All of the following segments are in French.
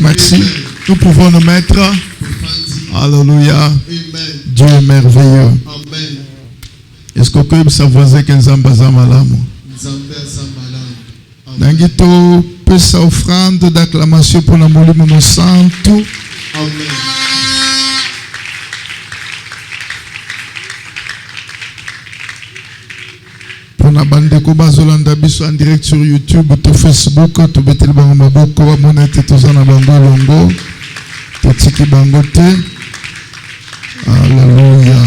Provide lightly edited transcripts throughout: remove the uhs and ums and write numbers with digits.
Merci. Nous pouvons nous mettre. Alléluia. Dieu est merveilleux. Est-ce que vous pouvez savoir que nous sommes Nangito pesa offrande d'acclamation pour la molimo santo. Amen. Pour la bande de Bazolanda biso en direct sur YouTube, to Facebook, to betel bango maboko wa monete to zana bango longo. To tiki bango te. Alléluia.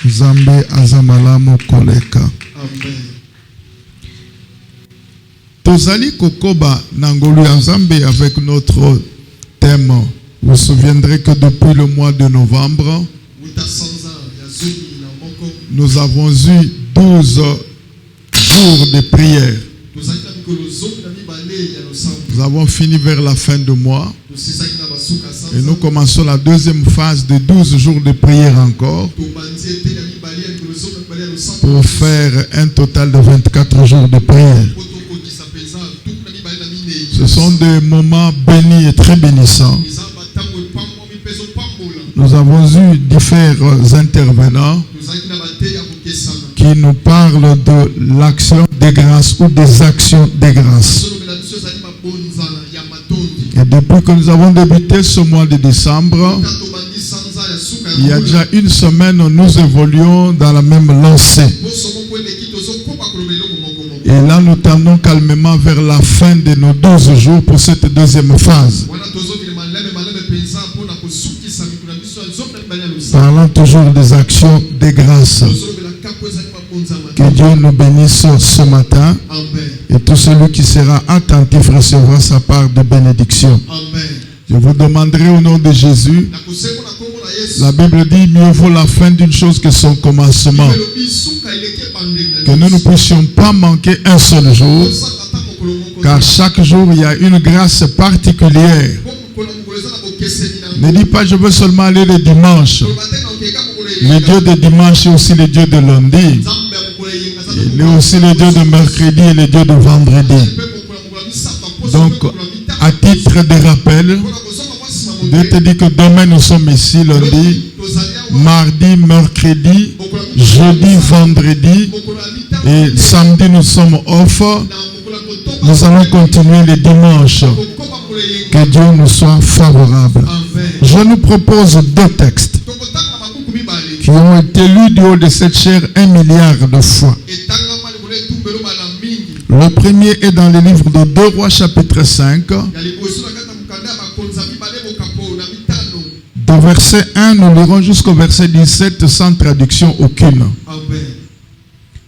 Zambe azamalamo koleka. Amen. Tozali Kokoba Nangolu Nzambe avec notre thème. Vous vous souviendrez que depuis le mois de novembre, nous avons eu 12 jours de prière. Nous avons fini vers la fin du mois. Et nous commençons la deuxième phase de 12 jours de prière encore pour faire un total de 24 jours de prière. Ce sont des moments bénis et très bénissants. Nous avons eu différents intervenants qui nous parlent de l'action des grâces ou des actions des grâces. Et depuis que nous avons débuté ce mois de décembre, il y a déjà une semaine, nous évoluons dans la même lancée. Et là, nous tendons calmement vers la fin de nos 12 jours pour cette deuxième phase. Parlant toujours des actions des grâces. Que Dieu nous bénisse ce matin. Et tout celui qui sera attentif recevra sa part de bénédiction. Je vous demanderai au nom de Jésus. La Bible dit mieux vaut la fin d'une chose que son commencement. Que nous ne puissions pas manquer un seul jour. Car chaque jour il y a une grâce particulière. Ne dis pas je veux seulement aller le dimanche. Le Dieu de dimanche est aussi le Dieu de lundi. Il est aussi le Dieu de mercredi et le Dieu de vendredi. Donc, à titre de rappel, Dieu te dit que demain nous sommes ici, lundi, mardi, mercredi, jeudi, vendredi, et samedi nous sommes off. Nous allons continuer le dimanche. Que Dieu nous soit favorable. Je nous propose deux textes qui ont été lus du haut de cette chair 1 milliard de fois. Le premier est dans le livre de 2 Rois chapitre 5. De verset 1, nous lirons jusqu'au verset 17 sans traduction aucune.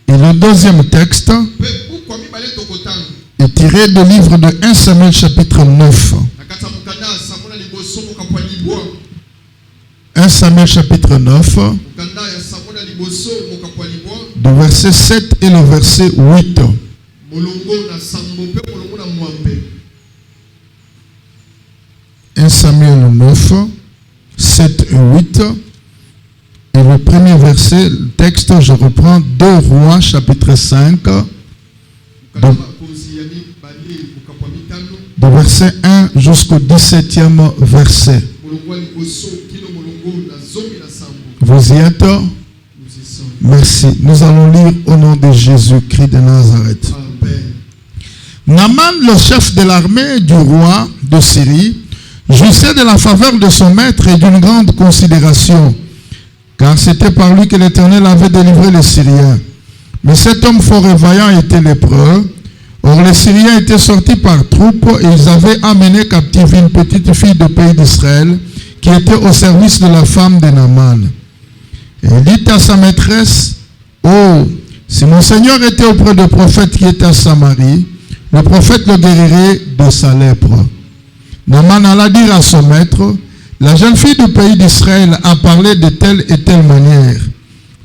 Et le deuxième texte est tiré du livre de 1 Samuel chapitre 9. 1 Samuel chapitre 9, du verset 7 et le verset 8. 1 Samuel 9, 7 et 8. Et le premier verset, le texte, je reprends 2 Rois chapitre 5, du verset 1 jusqu'au 17e verset. Vous y êtes? Merci. Nous allons lire au nom de Jésus-Christ de Nazareth. Naaman, le chef de l'armée du roi de Syrie, jouissait de la faveur de son maître et d'une grande considération, car c'était par lui que l'Éternel avait délivré les Syriens. Mais cet homme fort et vaillant était lépreux. Or les Syriens étaient sortis par troupes et ils avaient amené captive une petite fille du pays d'Israël qui était au service de la femme de Naaman. Et il dit à sa maîtresse, « Oh, si mon Seigneur était auprès du prophète qui était à Samarie, le prophète le guérirait de sa lèpre. » Naaman alla dire à son maître, « La jeune fille du pays d'Israël a parlé de telle et telle manière. »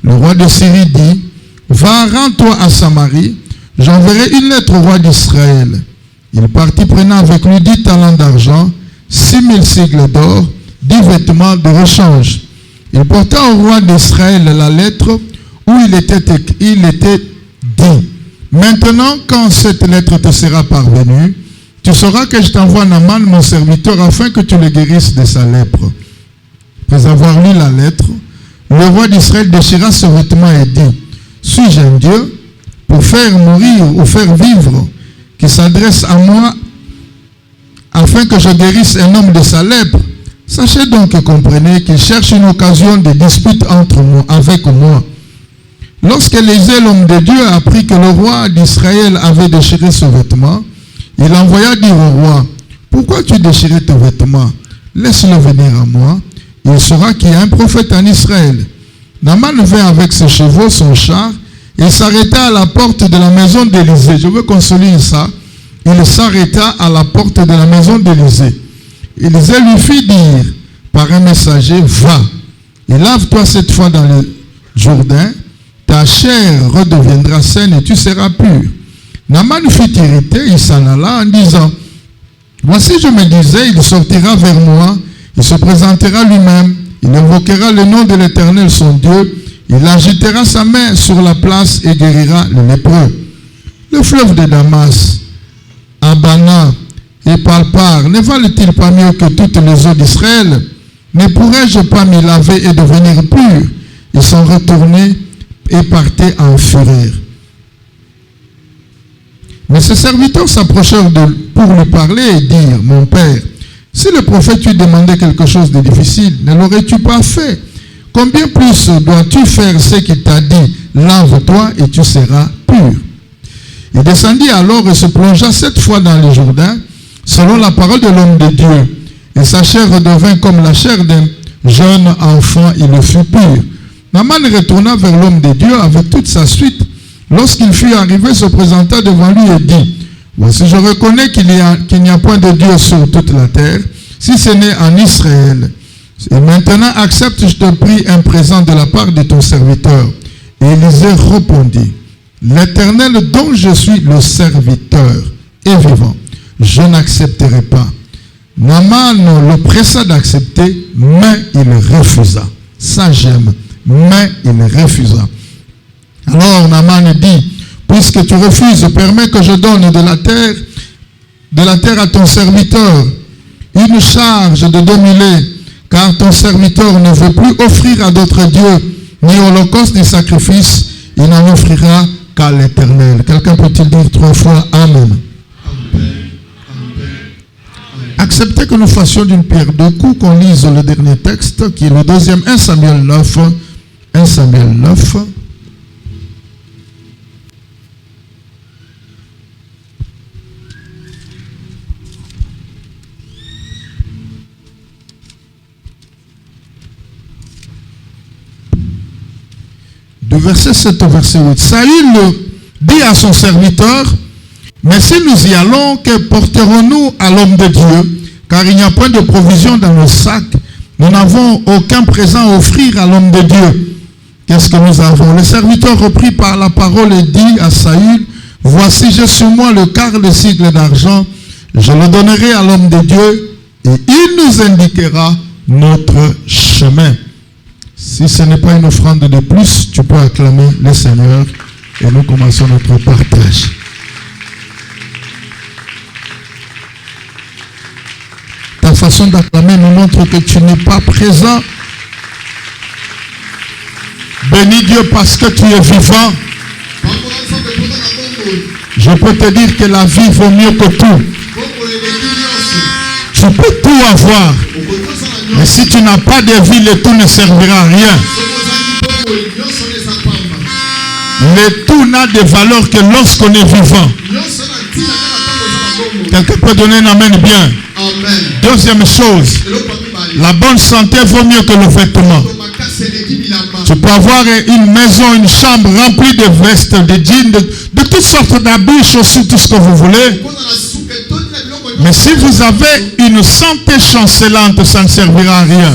Le roi de Syrie dit, « Va, rends-toi à Samarie, j'enverrai une lettre au roi d'Israël. » Il partit prenant avec lui 10 talents d'argent, 6000 sicles d'or, 10 vêtements de rechange. Il porta au roi d'Israël la lettre où il était dit, « Maintenant, quand cette lettre te sera parvenue, tu sauras que je t'envoie Naaman, mon serviteur, afin que tu le guérisses de sa lèpre. » Après avoir lu la lettre, le roi d'Israël déchira ses vêtements et dit, « Suis-je un Dieu pour faire mourir ou faire vivre, qui s'adresse à moi afin que je guérisse un homme de sa lèpre? Sachez donc et comprenez qu'il cherche une occasion de dispute avec moi. » Lorsque Élisée, l'homme de Dieu, a appris que le roi d'Israël avait déchiré ses vêtements, il envoya dire au roi, « Pourquoi tu déchirais tes vêtements? Laisse-le venir à moi. Il saura qu'il y a un prophète en Israël. » Naaman vint avec ses chevaux, son char, et s'arrêta à la porte de la maison d'Élisée. Je veux qu'on souligne ça. Il s'arrêta à la porte de la maison d'Élisée. Élisée lui fit dire par un messager, « Va, et lave-toi cette fois dans le Jourdain, ta chair redeviendra saine et tu seras pur. » Naaman fut irrité, il s'en alla en disant, « Voici, je me disais, il sortira vers moi Il se présentera lui-même, il invoquera le nom de l'Éternel son Dieu, il agitera sa main sur la place et guérira le lépreux. Le fleuve de Damas, Abana et Palpar, ne valent-ils pas mieux que toutes les eaux d'Israël? Ne pourrais-je pas m'y laver et devenir pur? Ils sont retournés et partaient en fureur. Mais ses serviteurs s'approchèrent pour lui parler et dire, mon père, si le prophète lui demandait quelque chose de difficile, ne l'aurais-tu pas fait? Combien plus dois-tu faire ce qu'il t'a dit? Lave-toi et tu seras pur. Il descendit alors et se plongea 7 fois dans le Jourdain, selon la parole de l'homme de Dieu. Et sa chair redevint comme la chair d'un jeune enfant, il le fut pur. Naaman retourna vers l'homme de Dieu avec toute sa suite. Lorsqu'il fut arrivé, se présenta devant lui et dit, voici, je reconnais qu'il n'y a point de Dieu sur toute la terre, si ce n'est en Israël. Et maintenant, accepte, je te prie, un présent de la part de ton serviteur. Et Élisée répondit, l'Éternel dont je suis le serviteur est vivant. Je n'accepterai pas. Naaman le pressa d'accepter, mais il refusa. Ça j'aime, mais il refusa. Alors Naaman dit, puisque tu refuses, permets que je donne de la terre à ton serviteur, une charge de 2 mulets, car ton serviteur ne veut plus offrir à d'autres dieux, ni holocauste, ni sacrifice, il n'en offrira qu'à l'Éternel. Quelqu'un peut-il dire 3 fois Amen? Acceptez que nous fassions d'une pierre 2 coups, qu'on lise le dernier texte, qui est le deuxième, 1 Samuel 9. 1 Samuel 9. Du verset 7 au verset 8. Saül dit à son serviteur, mais si nous y allons, que porterons-nous à l'homme de Dieu? Car il n'y a point de provision dans nos sacs. Nous n'avons aucun présent à offrir à l'homme de Dieu. Qu'est-ce que nous avons? Le serviteur reprit par la parole et dit à Saül, voici, j'ai sur moi le quart de sigle d'argent. Je le donnerai à l'homme de Dieu et il nous indiquera notre chemin. Si ce n'est pas une offrande de plus, tu peux acclamer le Seigneur et nous commençons notre partage. Ta façon d'acclamer nous montre que tu n'es pas présent. Bénis Dieu parce que tu es vivant. Je peux te dire que la vie vaut mieux que tout. Tu peux tout avoir. Mais si tu n'as pas de vie, le tout ne servira à rien. Le tout n'a de valeur que lorsqu'on est vivant. Quelqu'un peut donner un amen bien. Amen. Deuxième chose, la bonne santé vaut mieux que le vêtement. Tu peux avoir une maison, une chambre remplie de vestes, de jeans, de toutes sortes d'habits, chaussures, tout ce que vous voulez. Mais si vous avez une santé chancelante, ça ne servira à rien.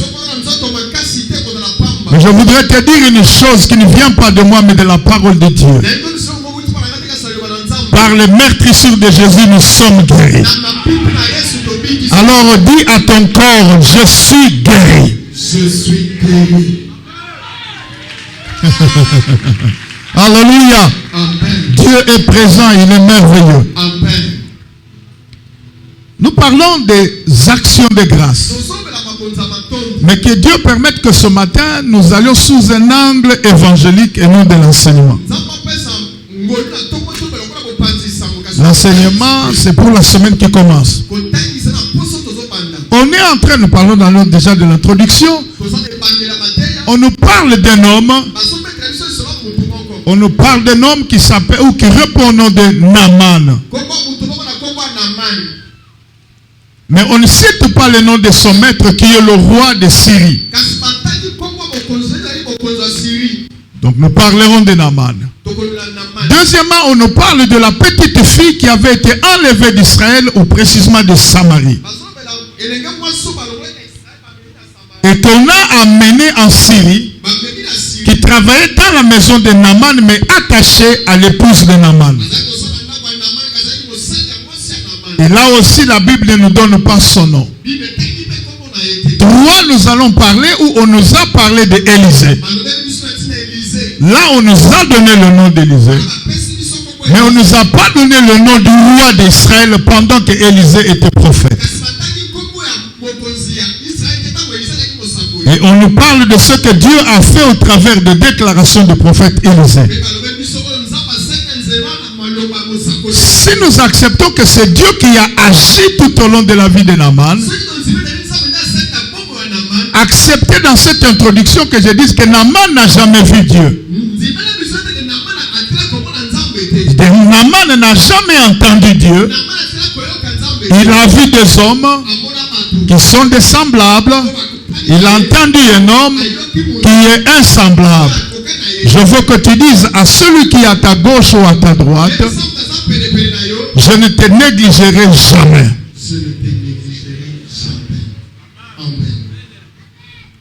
Mais je voudrais te dire une chose qui ne vient pas de moi, mais de la parole de Dieu. Par les meurtrissures de Jésus, nous sommes guéris. Alors dis à ton corps, je suis guéri. Je suis guéri. Alléluia. Amen. Dieu est présent, il est merveilleux. Amen. Nous parlons des actions de grâce. Mais que Dieu permette que ce matin, nous allions sous un angle évangélique et non de l'enseignement. L'enseignement, c'est pour la semaine qui commence. On est en train, nous parlons déjà de l'introduction. On nous parle d'un homme. On nous parle d'un homme qui s'appelle ou qui répond au nom de Naaman. Mais on ne cite pas le nom de son maître qui est le roi de Syrie. Donc nous parlerons de Naaman. Deuxièmement, on nous parle de la petite fille qui avait été enlevée d'Israël ou précisément de Samarie. Et qu'on a amené en Syrie, qui travaillait dans la maison de Naaman, mais attaché à l'épouse de Naaman. Et là aussi, la Bible ne nous donne pas son nom. 3, nous allons parler où on nous a parlé d'Élisée. Là, on nous a donné le nom d'Élisée. Mais on ne nous a pas donné le nom du roi d'Israël pendant qu'Élisée était prophète. Et on nous parle de ce que Dieu a fait au travers de déclarations du prophète Élisée. Si nous acceptons que c'est Dieu qui a agi tout au long de la vie de Naaman, acceptez dans cette introduction que je dise que Naaman n'a jamais vu Dieu. Naaman n'a jamais entendu Dieu. Il a vu des hommes qui sont des semblables. Il a entendu un homme qui est insemblable. Je veux que tu dises à celui qui est à ta gauche ou à ta droite, je ne te négligerai jamais.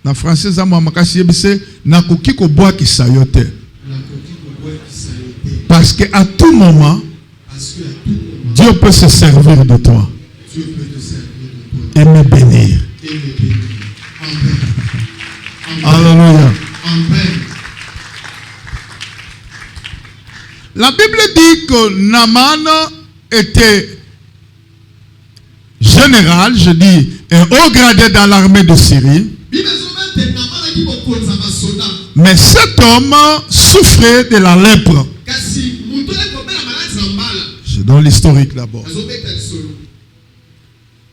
Na français za makasi yebise na koki ko boa ki sayote. Parce que à tout moment Dieu peut se servir de toi et me bénir. Alléluia. La Bible dit que Naaman était général, je dis un haut gradé dans l'armée de Syrie. Mais cet homme souffrait de la lèpre. Je donne l'historique d'abord.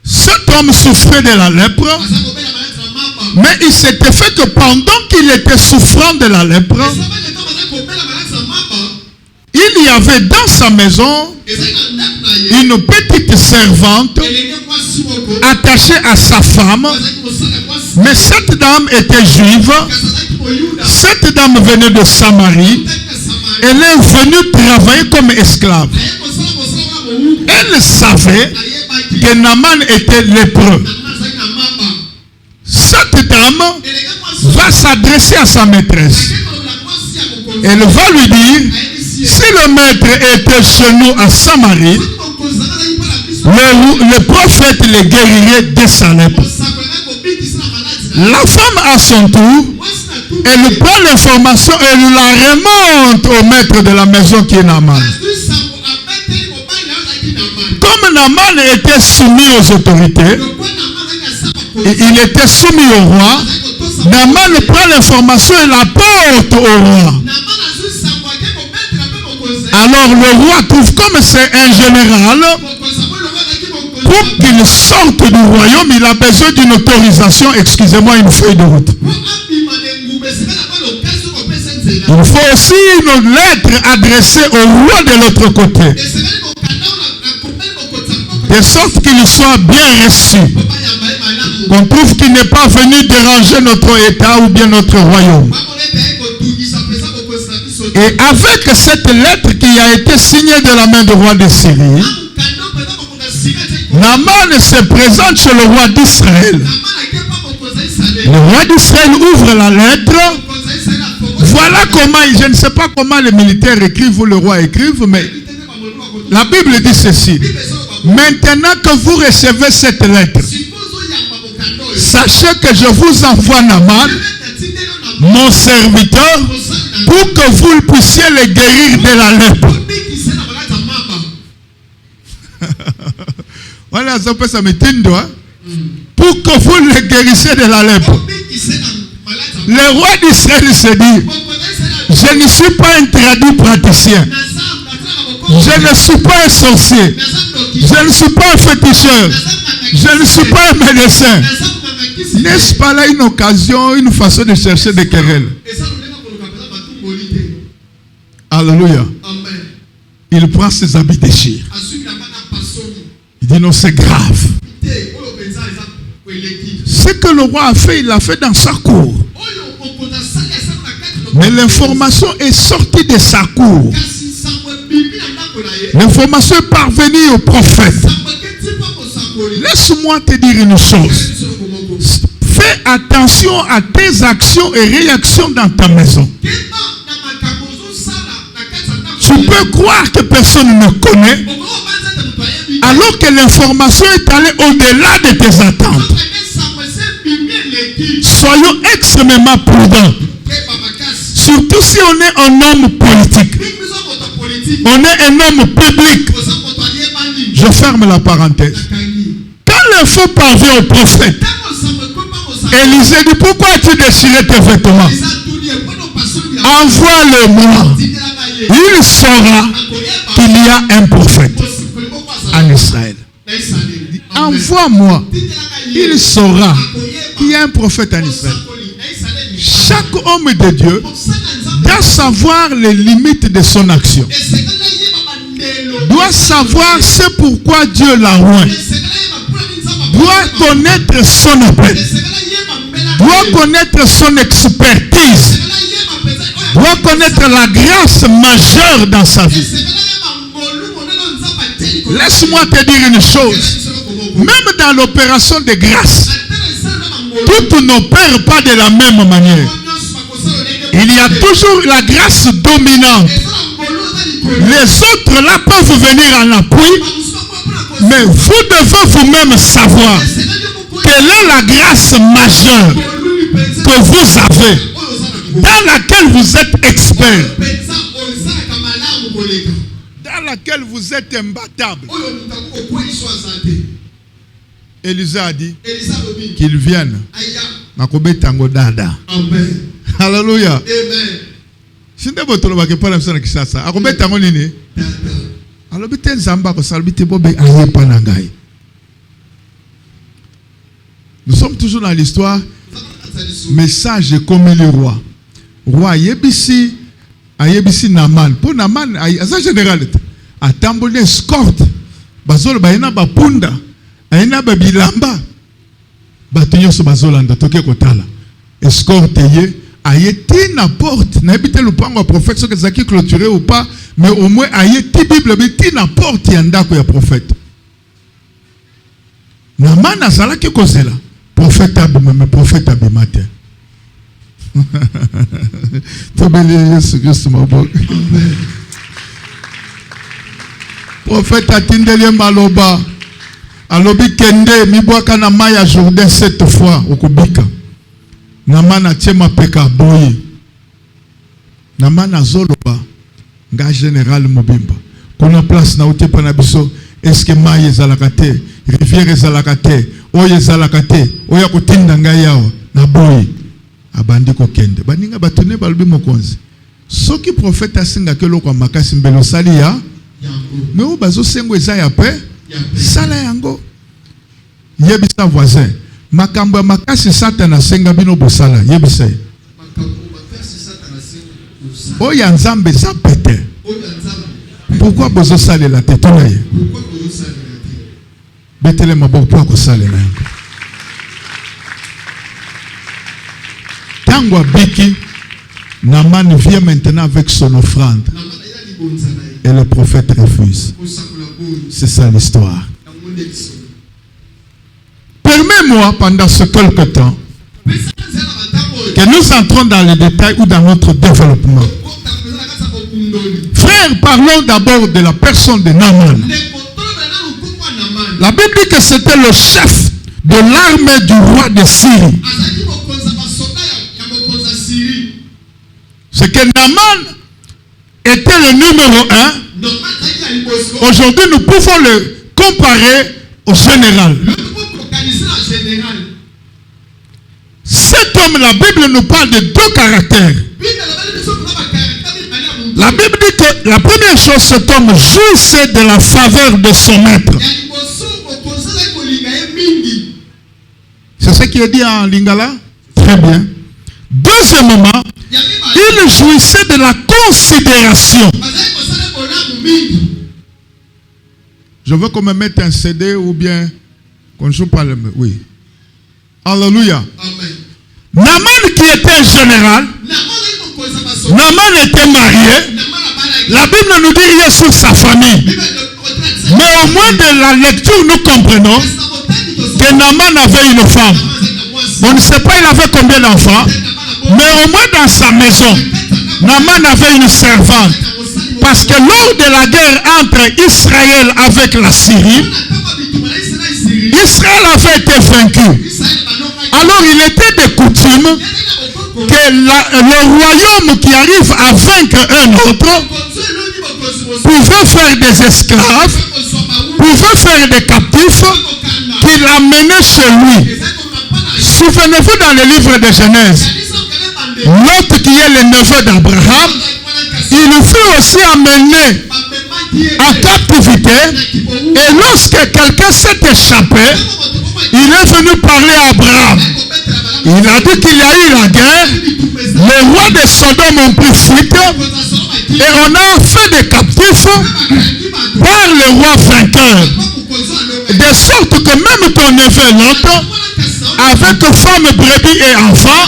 Cet homme souffrait de la lèpre. Mais il s'était fait que pendant qu'il était souffrant de la lèpre, il y avait dans sa maison une petite servante attachée à sa femme. Mais cette dame était juive. Cette dame venait de Samarie. Elle est venue travailler comme esclave. Elle savait que Naaman était lépreux. Cette dame va s'adresser à sa maîtresse. Elle va lui dire, si le maître était chez nous à Samarie, le prophète le guérirait de sa lèpre. La femme à son tour, elle prend l'information et elle la remonte au maître de la maison qui est Naaman. Comme Naaman était soumis aux autorités, il était soumis au roi, Naaman prend l'information et la porte au roi. Alors le roi trouve, comme c'est un général, pour qu'il sorte du royaume, il a besoin d'une autorisation, excusez-moi, une feuille de route. Il faut aussi une lettre adressée au roi de l'autre côté, de sorte qu'il soit bien reçu. Qu'on trouve qu'il n'est pas venu déranger notre État ou bien notre royaume. Et avec cette lettre qui a été signée de la main du roi de Syrie, Naaman se présente chez le roi d'Israël. Le roi d'Israël ouvre la lettre. Voilà comment, je ne sais pas comment les militaires écrivent ou le roi écrive, mais la Bible dit ceci. Maintenant que vous recevez cette lettre, sachez que je vous envoie Naaman, mon serviteur, pour que vous puissiez le guérir de la lèpre. Voilà, ça pour que vous le guérissiez de la lèpre. Le roi d'Israël se dit, je ne suis pas un traduit praticien. Je ne suis pas un sorcier. Je ne suis pas un féticheur. Je ne suis pas un médecin. N'est-ce pas là une occasion, une façon de chercher des querelles? Alléluia. Il prend ses habits déchirés. Il dit non, c'est grave. Ce que le roi a fait, il l'a fait dans sa cour. Mais l'information est sortie de sa cour. L'information est parvenue au prophète. Laisse-moi te dire une chose. Fais attention à tes actions et réactions dans ta maison. Tu peux croire que personne ne connaît, alors que l'information est allée au-delà de tes attentes. Soyons extrêmement prudents. Surtout si on est un homme politique. On est un homme public. Je ferme la parenthèse. Quand le feu parvient au prophète, Élisée dit, pourquoi as-tu déchiré tes vêtements? Envoie-le-moi. Il saura qu'il y a un prophète en Israël. Envoie-moi. Il saura qu'il y a un prophète en Israël. Chaque homme de Dieu doit savoir les limites de son action. Doit savoir ce pourquoi Dieu l'a oint. Doit connaître son appel. Doit connaître son expertise. Doit connaître la grâce majeure dans sa vie. Laisse-moi te dire une chose. Même dans l'opération de grâce, toutes n'opèrent pas de la même manière. Il y a toujours la grâce dominante. Les autres là peuvent venir en appui, mais vous devez vous-même savoir quelle est la grâce majeure que vous avez, dans laquelle vous êtes expert, dans laquelle vous êtes imbattable. Élisée a dit qu'il vienne. Alléluia. Si vous avez dit que vous avez dit que vous avez dit nous sommes toujours dans l'histoire. Message comme le roi. Roi Yebisi, Ayebisi Naman. Pour Naman, c'est général. A tambouré escorte. Bazol Bayana Bapunda. Ayana Babilamba. Batunyo so Bazolanda. Toke Kotala. Escorte ye. Ayeti na porte. N'habite le pango prophète. Ce que ça qui clôturé ou pas. Mais au moins, ayeti Bible. Ayeti na porte. Yanda ko ya prophète. Naman azala ki kozela. Prophète abima, mais prophète abimate. Prophète atindele maloba. Alobi kende mibwaka na maya Jourdain 7 fois okubika. Namana tiema peka boyi. Namana zoloba nga général Mobimba. Kuna place na utepa na biso est-ce que maya ezalakate, rivière ezalakate, oye ezalakate, oya kutinda nga yawa na boyi. Abandi ko kende. Baninga batune balbi mokonzi. Soki prophète asinga ke loko makasi mbelo sali ya mais o bazo sengo eza ya pe sala yango. Yebisa voisin. Makambo makasi Satan asenga bino bosala. Yebisa. Oya nzambe za pete. Pourquoi bozo sale la tête na ye? Betele maboko pour ko sale na yango. Tango Biki, Naman vient maintenant avec son offrande. Et le prophète refuse. C'est ça l'histoire. Permets-moi, pendant ce quelque temps, que nous entrons dans les détails ou dans notre développement. Frères, parlons d'abord de la personne de Naman. La Bible dit que c'était le chef de l'armée du roi de Syrie. C'est que Naman était le numéro 1. Aujourd'hui, nous pouvons le comparer au général. Cet homme, la Bible nous parle de deux caractères. La Bible dit que la première chose, cet homme jouissait de la faveur de son maître. C'est ce qui est dit en Lingala? Très bien. Deuxièmement, il jouissait de la considération. Je veux qu'on me mette un CD ou bien qu'on joue par le... Oui. Alléluia. Naman qui était général, Naman était marié. La Bible nous dit rien sur sa famille. Mais au moins de la lecture, nous comprenons que Naman avait une femme. On ne sait pas il avait combien d'enfants. Mais au moins dans sa maison, Naman avait une servante. Parce que lors de la guerre entre Israël avec la Syrie, Israël avait été vaincu. Alors il était de coutume que le royaume qui arrive à vaincre un autre pouvait faire des esclaves, pouvait faire des captifs, qu'il amenait chez lui. Souvenez-vous dans le livre de Genèse, Lot qui est le neveu d'Abraham, il fut aussi amené en captivité, et lorsque quelqu'un s'est échappé, il est venu parler à Abraham. Il a dit qu'il y a eu la guerre, les rois de Sodome ont pris fuite, et on a fait des captifs par le roi vainqueur. De sorte que même ton neveu Lot, avec femme, brebis et enfants,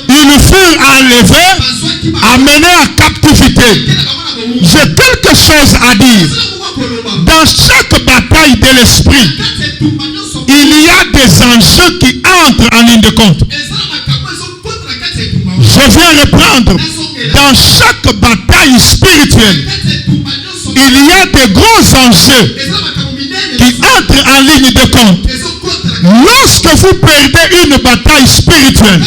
ils furent enlevés, amenés en captivité. J'ai quelque chose à dire. Dans chaque bataille de l'esprit, il y a des enjeux qui entrent en ligne de compte. Je viens reprendre. Dans chaque bataille spirituelle, il y a des gros enjeux qui entrent en ligne de compte. Lorsque vous perdez une bataille spirituelle,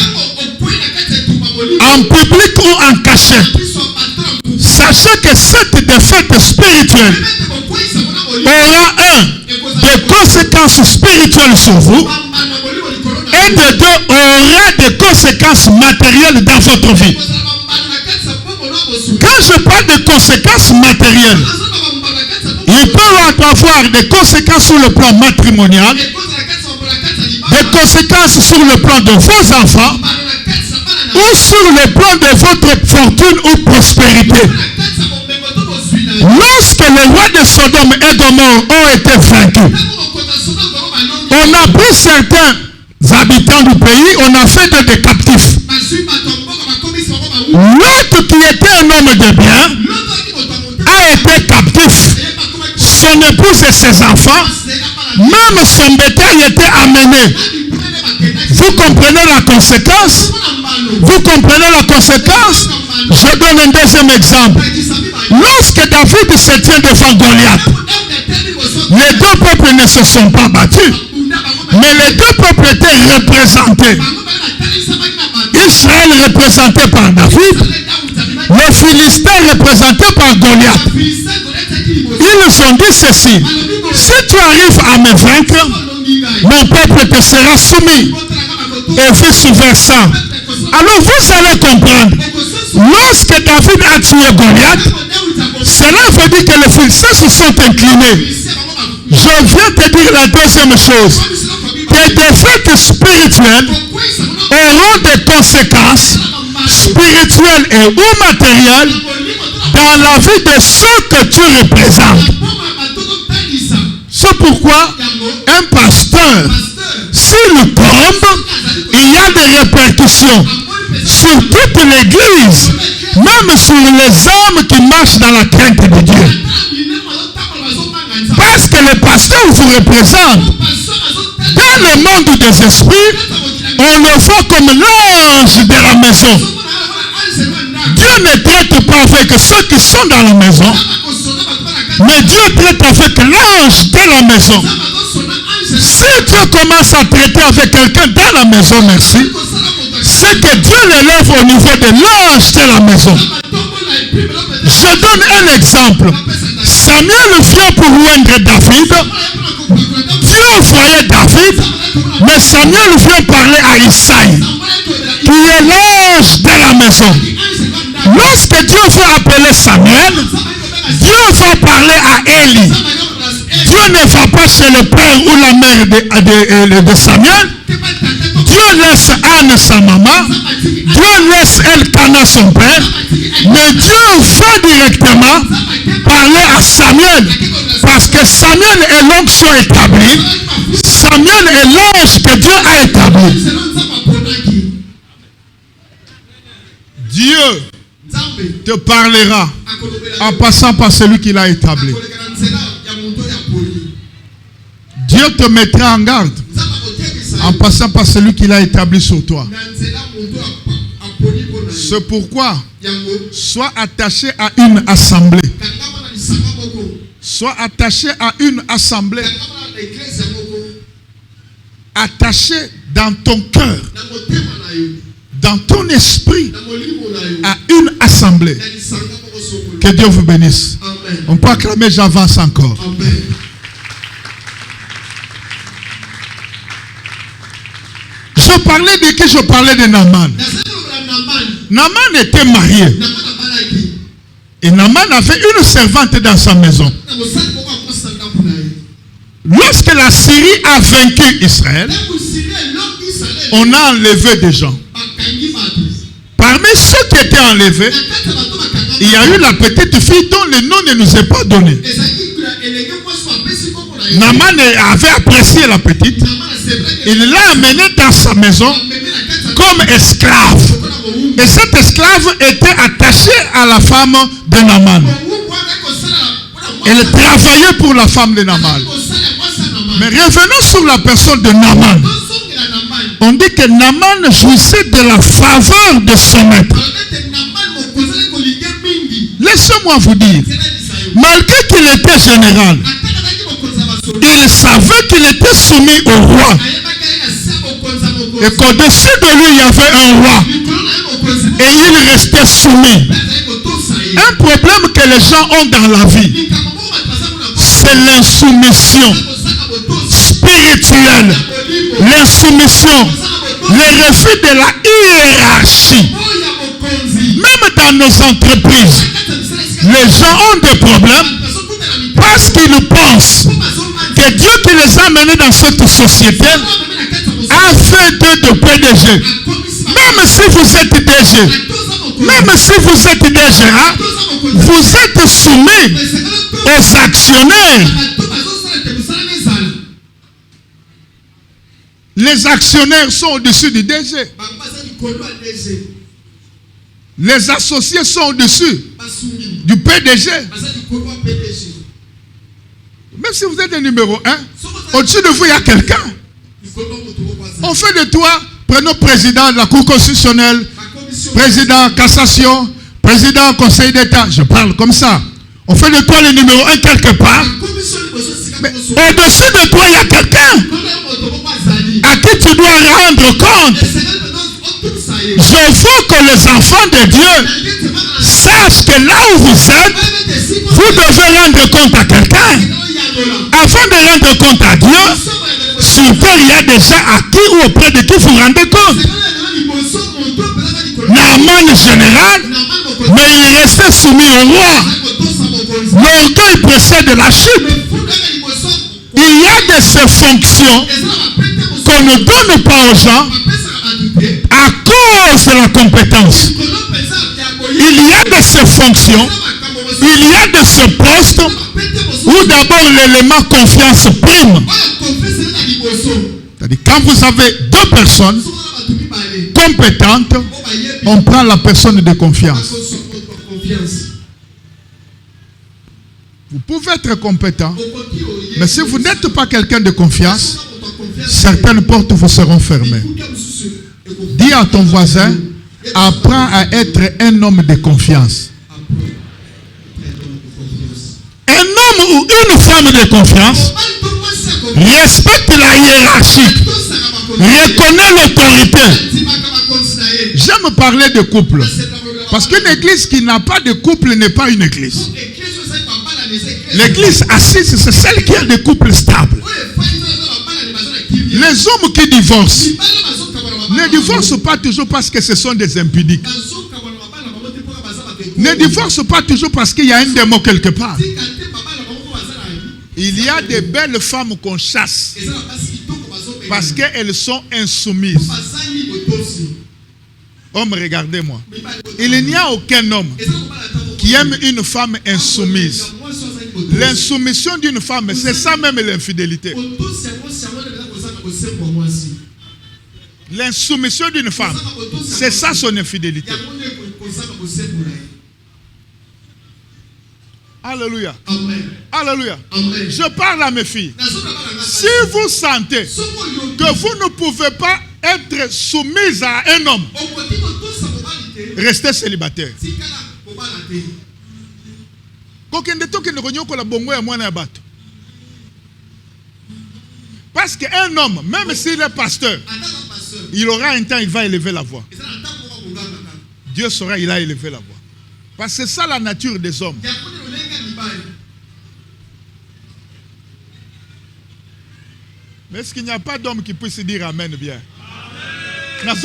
en public ou en cachet, sachez que cette défaite spirituelle aura des conséquences spirituelles sur vous, et de deux, aura des conséquences matérielles dans votre vie. Quand je parle de conséquences matérielles, il peut avoir des conséquences sur le plan matrimonial, des conséquences sur le plan de vos enfants, ou sur le plan de votre fortune ou prospérité. Lorsque les rois de Sodome et Gomorrhe ont été vaincus, on a pris certains habitants du pays, on a fait des captifs. L'autre qui était un homme de bien a été captif. Son épouse et ses enfants, même son bétail était amené. Vous comprenez la conséquence? Vous comprenez la conséquence? Je donne un deuxième exemple. Lorsque David se tient devant Goliath, les deux peuples ne se sont pas battus, mais les deux peuples étaient représentés. Israël représenté par David, les Philistins représentés par Goliath. Ils ont dit ceci: si tu arrives à me vaincre, mon peuple te sera soumis, et vice-versa. Alors vous allez comprendre, lorsque David a tué Goliath, cela veut dire que les Philistins se sont inclinés. Je viens te dire la deuxième chose. Tes défaites spirituelles auront des conséquences spirituelles et ou matérielles dans la vie de ceux que tu représentes. C'est pourquoi un pasteur, s'il tombe, il y a des répercussions sur toute l'église, même sur les hommes qui marchent dans la crainte de Dieu. Parce que le pasteur vous représente. Dans le monde des esprits, on le voit comme l'ange de la maison. Dieu ne traite pas avec ceux qui sont dans la maison, mais Dieu traite avec l'ange de la maison. Si Dieu commence à traiter avec quelqu'un dans la maison, merci, c'est que Dieu l'élève au niveau de l'ange de la maison. Je donne un exemple. Samuel vient pour oindre David. Dieu voyait David, mais Samuel vient parler à Isaïe, qui est l'ange de la maison. Lorsque Dieu veut appeler Samuel, Dieu va parler à Élie. Dieu ne va pas chez le père ou la mère de Samuel. Dieu laisse Anne sa maman. Dieu laisse Elkana son père. Mais Dieu va directement parler à Samuel. Parce que Samuel est l'onction établie. Samuel est l'ange que Dieu a établi. Dieu te parlera en passant par celui qui l'a établi. Dieu te mettra en garde en passant par celui qui l'a établi sur toi. C'est pourquoi sois attaché à une assemblée. Sois attaché à une assemblée. Attaché dans ton cœur, dans ton esprit, à une assemblée. Que Dieu vous bénisse. Amen. On peut acclamer, j'avance encore. Amen. Je parlais de qui? Je parlais de Naaman. Naaman était marié. Et Naaman avait une servante dans sa maison. Lorsque la Syrie a vaincu Israël, on a enlevé des gens. Parmi ceux qui étaient enlevés, il y a eu la petite fille dont le nom ne nous est pas donné. Naaman avait apprécié la petite. Il l'a amenée dans sa maison comme esclave. Et cette esclave était attachée à la femme de Naaman. Elle travaillait pour la femme de Naaman. Mais revenons sur la personne de Naaman. On dit que Naaman jouissait de la faveur de son maître. Laissez-moi vous dire, malgré qu'il était général, il savait qu'il était soumis au roi. Et qu'au-dessus de lui, il y avait un roi. Et il restait soumis. Un problème que les gens ont dans la vie, c'est l'insoumission spirituelle. L'insoumission, le refus de la hiérarchie. Même dans nos entreprises, les gens ont des problèmes parce qu'ils pensent que Dieu qui les a menés dans cette société a fait d'eux de PDG. Même si vous êtes DG, même si vous êtes DGA, vous êtes soumis aux actionnaires. Les actionnaires sont au-dessus du DG. Les associés sont au-dessus du PDG. Même si vous êtes le numéro 1, au-dessus de vous, il y a quelqu'un. On fait de toi, prenons président de la Cour constitutionnelle, président cassation, président conseil d'État. Je parle comme ça. On fait de toi le numéro 1 quelque part. Mais au-dessus de toi, il y a quelqu'un à qui tu dois rendre compte. Je veux que les enfants de Dieu sachent que là où vous êtes, vous devez rendre compte à quelqu'un. Afin de rendre compte à Dieu, sur terre, il y a des gens à qui ou auprès de qui vous rendez compte. Naaman général, mais il restait soumis au roi. L'orgueil précède la chute. Il y a de ces fonctions qu'on ne donne pas aux gens à cause de la compétence. Il y a de ces fonctions, il y a de ces postes où d'abord l'élément confiance prime. C'est-à-dire quand vous avez deux personnes compétentes, on prend la personne de confiance. Vous pouvez être compétent, mais si vous n'êtes pas quelqu'un de confiance, certaines portes vous seront fermées. Dis à ton voisin, apprends à être un homme de confiance. Un homme ou une femme de confiance respecte la hiérarchie, reconnaît l'autorité. J'aime parler de couple, parce qu'une église qui n'a pas de couple n'est pas une église. L'église assise, c'est celle qui a des couples stables. Les hommes qui divorcent ne divorcent pas toujours parce que ce sont des impudiques. Ne divorcent pas toujours parce qu'il y a un démon quelque part. Il y a des belles femmes qu'on chasse parce qu'elles sont insoumises. Homme, regardez-moi. Il n'y a aucun homme qui aime une femme insoumise. L'insoumission d'une femme, c'est ça même l'infidélité. L'insoumission d'une femme, c'est ça son infidélité. Alléluia. Alléluia. Je parle à mes filles. Si vous sentez que vous ne pouvez pas être soumise à un homme, restez célibataire. Parce qu'un homme, même s'il est pasteur, il aura un temps, il va élever la voix. Dieu saura, il a élevé la voix. Parce que c'est ça la nature des hommes. Mais est-ce qu'il n'y a pas d'homme qui puisse dire Amen bien? Amen.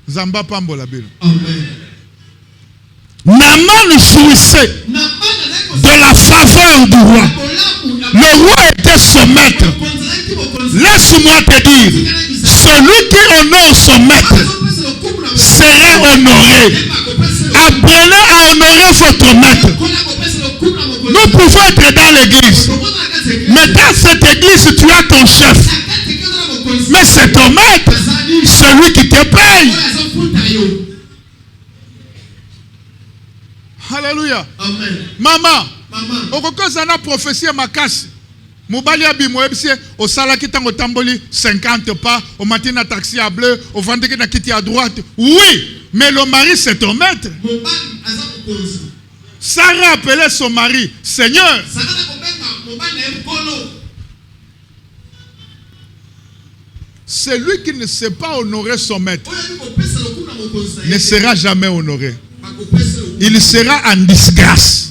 Zamba pambola bilo. Naaman jouissait de la faveur du roi. Le roi était son maître. Laisse-moi te dire, celui qui honore son maître serait honoré. Apprenez à honorer votre maître. Nous pouvons être dans l'église, mais dans cette église tu as ton chef, mais c'est ton maître, celui qui te paye. Alléluia. Amen. Maman, okokosana prophétie makasi. Mobali abimo ebise au salaki tango tamboli 50 pas, au matin na taxi à bleu, au vendredi na kiti à droite. Oui, mais le mari c'est ton maître. Sarah appelait son mari Seigneur. Celui qui ne sait pas honorer son maître ne sera jamais honoré. Il sera en disgrâce.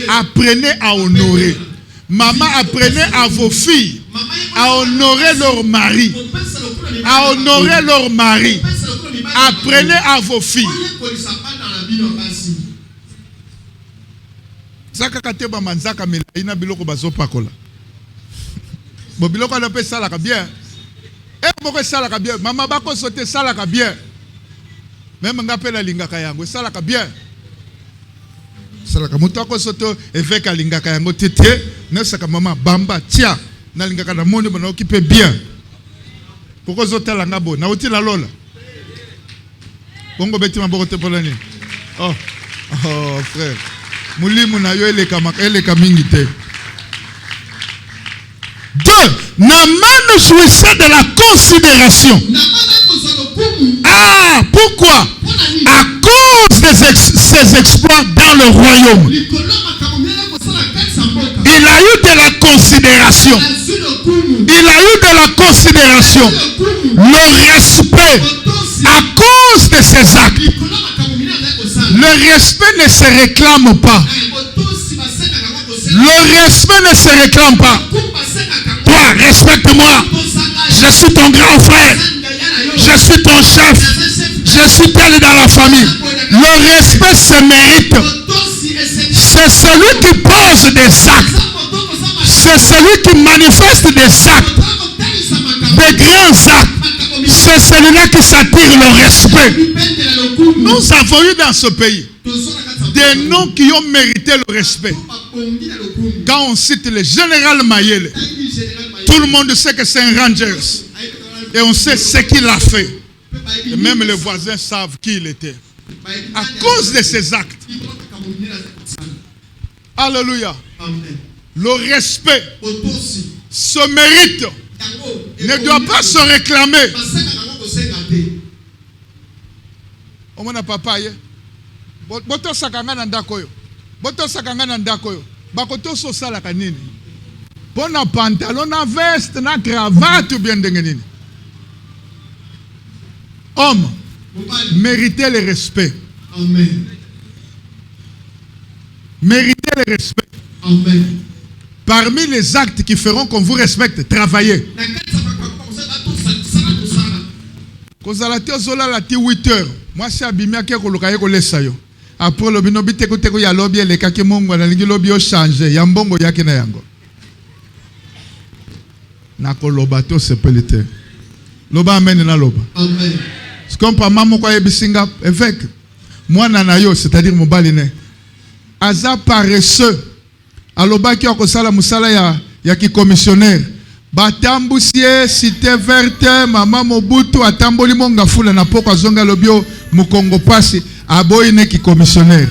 Apprenez à honorer. Maman, apprenez à vos filles à honorer leur mari. À honorer leur mari. Apprenez à vos filles. Zakakateba manzaka ina biloko bazopakola. Bo biloko na pe sala ka bien. E boko sala ka bien. Mama bako sote sala ka bien. Même ngapela lingaka yango sala ka bien. Sala ka muto ko soto eveka lingaka yango tete, ne saka mama bamba tia na lingaka na monde bana okipe bien. Poko zotela ngabo na otila lola. Bongo beti maboko te polani. Oh frère. Mulimu na yo eleka mingi te. 2. Naaman jouissait de la considération. Ah, pourquoi? À cause de ses exploits dans le royaume. Il a eu de la considération. Il a eu de la considération. Le respect à cause de ses actes. Le respect ne se réclame pas. Le respect ne se réclame pas. Toi, respecte-moi. Je suis ton grand frère. Je suis ton chef. Je suis tel dans la famille. Le respect se mérite. C'est celui qui pose des actes. C'est celui qui manifeste des actes. Des grands actes. C'est celui-là qui s'attire le respect. Nous avons eu dans ce pays des noms qui ont mérité le respect. Quand on cite le général Mayele, tout le monde sait que c'est un Rangers. Et on sait ce qu'il a fait. Et même les voisins savent qui il était. À cause de ses actes. Alléluia. Le respect se mérite. Ne doit pas se réclamer. On n'a pas payé. Boto sakanga na ndako yo. Boto sakanga na ndako yo. Bakoto so sala kanini. Bona pantalon na veste na cravate ou bien dengenini. Homme, méritez le respect. Amen. Méritez le respect. Amen. Parmi les actes qui feront qu'on vous respecte, travaillez. Kozalati zola la ti 8 heures. Moi c'est abimia ke kolokaye ko lesa yo. Après le binobi teko teko ya lobby le kake mongo na lingi lobby o changer ya mbongo yake na yango. Na koloba to sepelite. Loba amen na loba. Amen. Ce qu'on pas maman ko yebisinga évêque. Moi na yo, c'est-à-dire mobali ne. Aza paresseux. Aloba ki akosala musala ya ki commissionnaire. Batambusie cité verte mama Mobutu atamboli monga fula na poko zonga lobio mukongo pasi aboyi ne ki commissionnaire.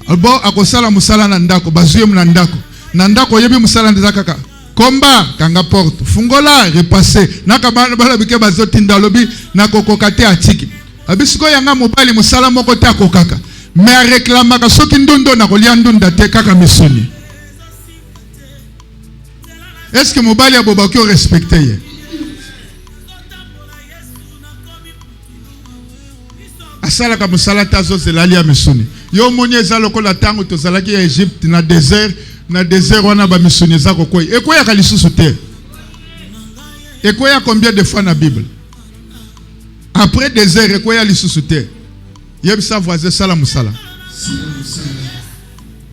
Albo akosala musala na ndako bazuye mu na ndako. Na ndako yebi musala ndeza kaka. Komba, kanga porte. Fungola, repasser. Nakabana bala bike bazotinda lobi na kokokate atiki. Abisiko yanga mobali musala moko te akokaka. Mais réclamaka soki ndondo na kolia ndunda te kaka misuni. Est-ce que mobali abobaki o respecter ye? Asala ka musala tazo zelali ya misuni. Yo moni eza lokola tango tozalaki ya Egypte na désert wana ba misuni za kokoy. Ekoya ka lisusu te. Ekoya combien de fois na Bible? Après désert ekoya lisusu te. Yebisa voisin sala musala.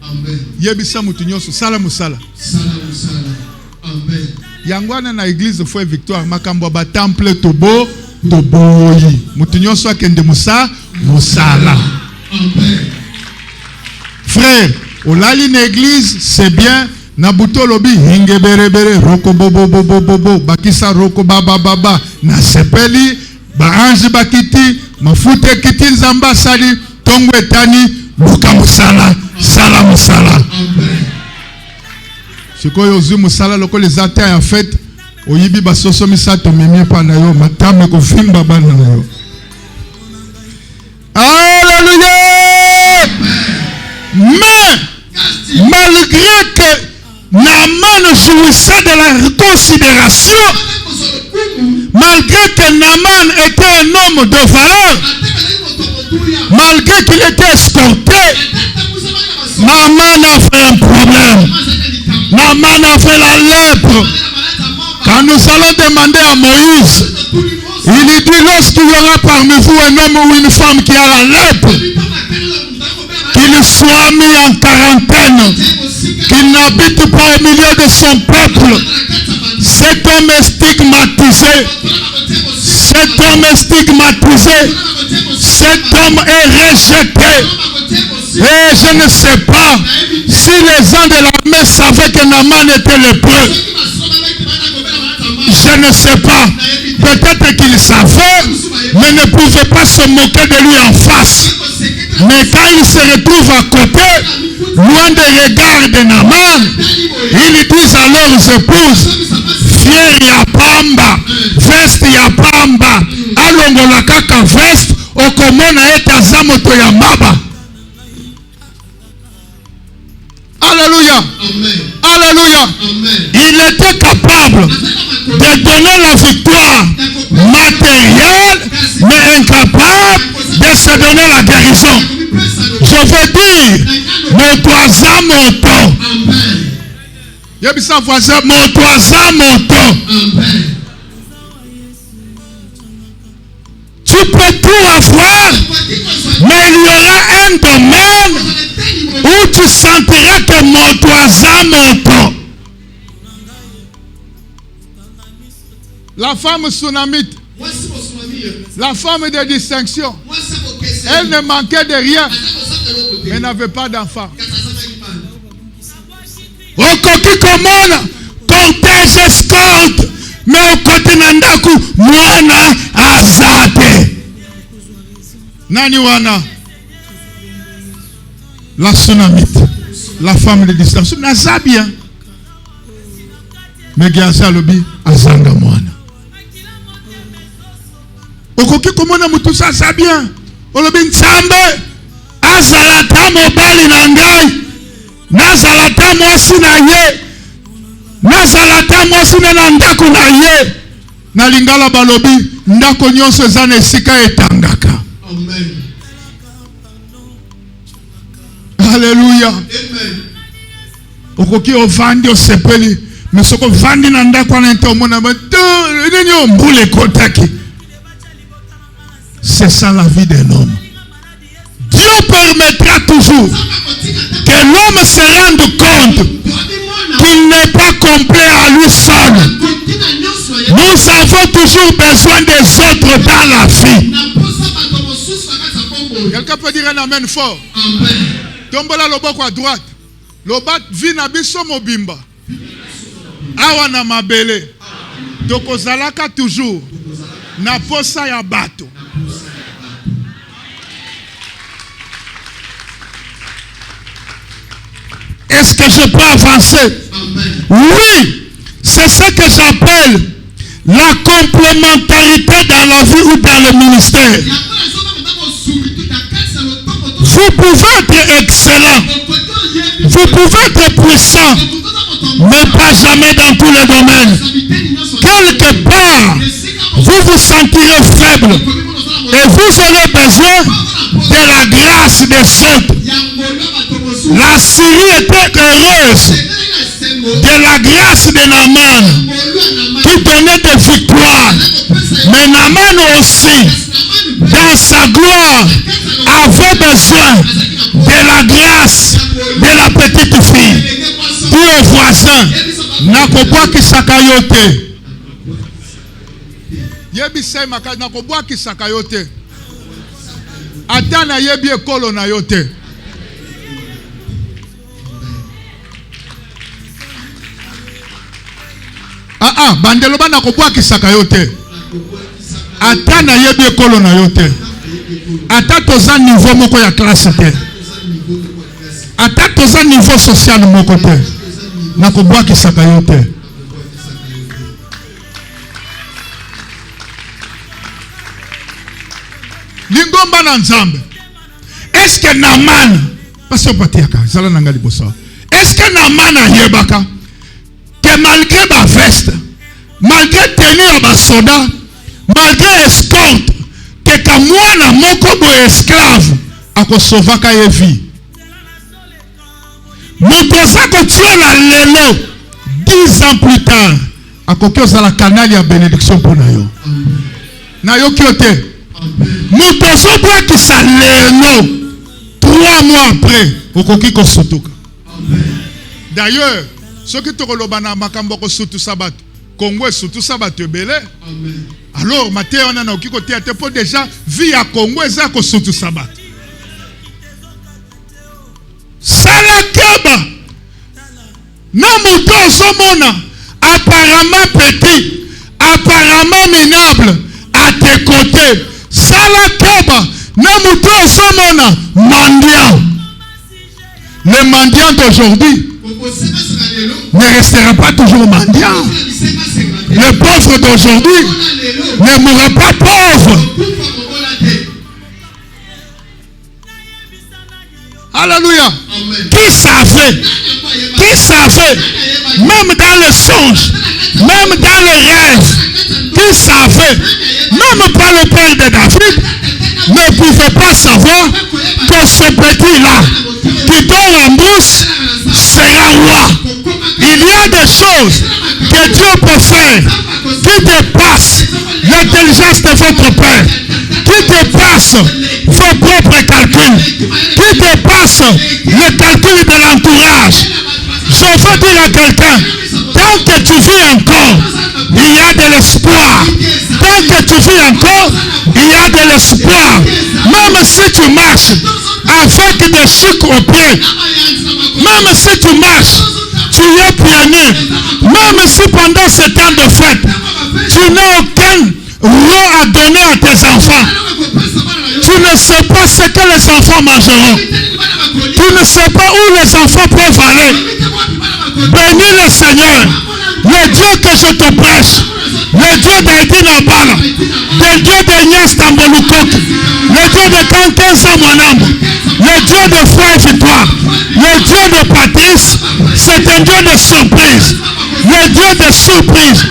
Amen. Yebisa mutu nyonso sala musala. Sala musala. Amen. Yangwana na église foi victoire makambo ba temple tobo toboyi. Mutu nyonso akende musala. Amen. Frère, olali na église c'est bien. Na buto lobi hinge bere roko bobo bakisa roko baba na sepeli ba ange bakiti mafute kiti nzamba sali tongo etani luka musala sala musala. Amen. Sikoyo ozu musala loko les ata en fait oyibi basoso misato memi pa na yo matame ko fimba bana na yo. Alléluia. Mais malgré que Naaman jouissait de la considération, malgré que Naaman était un homme de valeur, malgré qu'il était escorté, Naaman a fait un problème. Naaman a fait la lèpre. Quand nous allons demander à Moïse, il dit lorsqu'il y aura parmi vous un homme ou une femme qui a la lèpre, qu'il soit mis en quarantaine, qu'il n'habite pas au milieu de son peuple. Cet homme est stigmatisé. Cet homme est stigmatisé. Cet homme est rejeté. Et je ne sais pas si les gens de l'armée savaient que Naaman était lépreux. Je ne sais pas. Peut-être qu'ils savaient, mais ne pouvaient pas se moquer de lui en face. Mais quand il se retrouve à côté, loin des regards de Naaman, ils disent à leurs épouses, fier ya pamba, veste ya pamba, alongola kaka veste, okomona eta za moto ya maba. Alléluia. Amen. Alléluia. Amen. Il était capable de donner la victoire matérielle, mais incapable de se donner la guérison. Je veux dire, mon toisa monton. Yebisa voisin, mon toisa monton. Tu peux tout avoir, mais il y aura un domaine où tu sentiras que mon toisa monton. La femme sunamite, la femme de distinction, elle ne manquait de rien, mais n'avait pas d'enfant. Okoki komona cortège escorte, mais au côté nandaku mwana azate. Nani wana? La sunamite, la femme de distinction, nazabia. Mais Giaza lobi azanga mwana. Okoki komona mutu sa bien. Olobi nzambe azalata mobali na ngai. Nazalata mwasi na ye. Nazalata mwasi na ndako na ye. Na lingala balobi ndako nyonso eza na esika etangaka. Amen. Alléluia. Amen. Okoki ovandi osepeli. Mais soko vandi na ndako na ntomona bato nini mbule kotaki. C'est ça la vie d'un homme. Dieu permettra toujours que l'homme se rende compte qu'il n'est pas complet à lui seul. Nous avons toujours besoin des autres dans la vie. Quelqu'un peut dire un amen fort. Tombola loboko à droite. Lobat vina biso mobimba. Awa na mabele. Tokozalaka toujours. Na posa ya bato. Est-ce que je peux avancer? Amen. Oui. c'est ce que j'appelle la complémentarité dans la vie ou dans le ministère. Vous pouvez être excellent, vous pouvez être puissant, mais pas jamais dans tous les domaines. Quelque part, vous vous sentirez faible et vous aurez besoin de la grâce des autres. La Syrie était heureuse de la grâce de Naaman qui donnait des victoires. Mais Naaman aussi, dans sa gloire, avait besoin de la grâce de la petite fille. Dis au voisin, nakobwaki sakayote. Yebisai maka nakobwaki sakayote. Atana yebi ekolo na yote. Bandelo bana kobwaki sakayote. Atana yebi ekolo na yote. Ata toza niveau moko ya classe te. Ata toza niveau social moko te. Nakobwaki sakayote. Lingomba na nzambe. Est-ce que Naaman, parce que patiaka, zala nanga libosa. Est-ce que Naaman a yebaka que malgré ma veste, malgré tenir ma soda, malgré escorte, que kamwana moko bo esclave akosovaka ye vie. Motoza ko tiola lelo 10 ans plus tard akokoza la canal ya bénédiction pour nayo. Nayo kiote. Motozo bwa ki sa lelo 3 mois après okoki ko sotoka. D'ailleurs, ceux qui te relobana makambo ko sotu sabat, Congo sotu sabat belé. Alors, Matthieu, on a qui côté à pour déjà vie à Congo et ça ko sotu sabat. Salakeba. Namuto somona apparemment petit, apparemment minable à tes côtés. Salakeba. Namuto somona mendiant. Le mendiant d'aujourd'hui ne restera pas toujours mendiant. Le pauvre d'aujourd'hui ne mourra pas pauvre. Alléluia. Qui savait, même dans les songes, même dans les rêves, qui savait, même pas le père de David, ne pouvait pas savoir que ce petit-là, qui dort en bouche, sera roi. Il y a des choses que Dieu peut faire qui dépassent l'intelligence de votre Père, qui dépassent vos propres calculs, qui dépassent le calcul de l'entourage. Je veux dire à quelqu'un, tant que tu vis encore, il y a de l'espoir. Tant que tu vis encore, il y a de l'espoir. Même si tu marches avec des chics aux pieds, même si tu marches, tu es pionnier. Même si pendant ce temps de fête, tu n'as aucun roi à donner à tes enfants. Tu ne sais pas ce que les enfants mangeront. Tu ne sais pas où les enfants peuvent aller. Bénis le Seigneur. Le Dieu que je te prêche. Le Dieu d'Aïdi Nabala. Le Dieu de Nias Tambolukok. Le Dieu de Kankensa Monambo. Le Dieu de foi et victoire. Le Dieu de Patrice. C'est un Dieu de surprise. Le Dieu de surprise.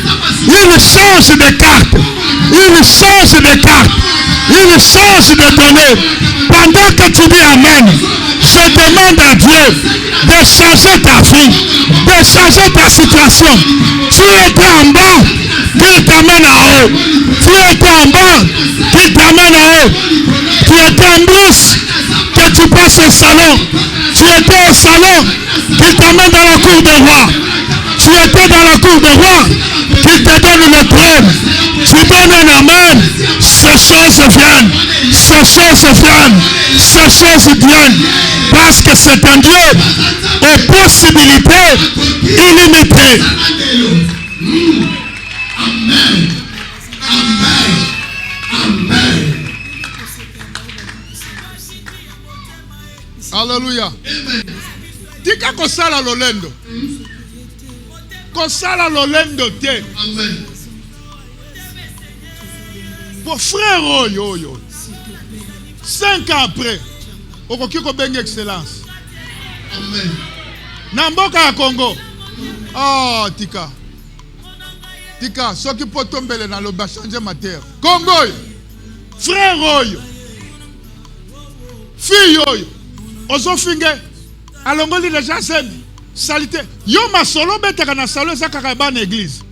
Il change de carte. Il change de carte. Il change de données. Pendant que tu dis Amen, je demande à Dieu de changer ta vie, de changer ta situation. Tu étais en bas, qu'il t'amène en haut. Tu étais en bas, qu'il t'amène en haut. Tu étais en brousse, que tu passes au salon. Tu étais au salon, qu'il t'amène dans la cour des rois. Tu étais dans la cour des rois, qu'il te donne le trône. Tu donnes un amen, ces choses viennent, ces choses viennent, ces choses viennent, parce que c'est un Dieu aux possibilités illimitées. Amen. Amen. Amen. Alléluia. Tika kosala lolendo. Kosala lolendo te. Amen. Pour frère oyo. 5 ans après, okoki ko benga excellence. Amen. Na mboka ya Congo. Oh, tika. Tika, soki potombele na loba changer ma terre. Congo. Frère oyo. Fille oyo. Ozo finge. Alongoli déjà semi. Salité. Yo masolo betaka na salo zakaka ba na église.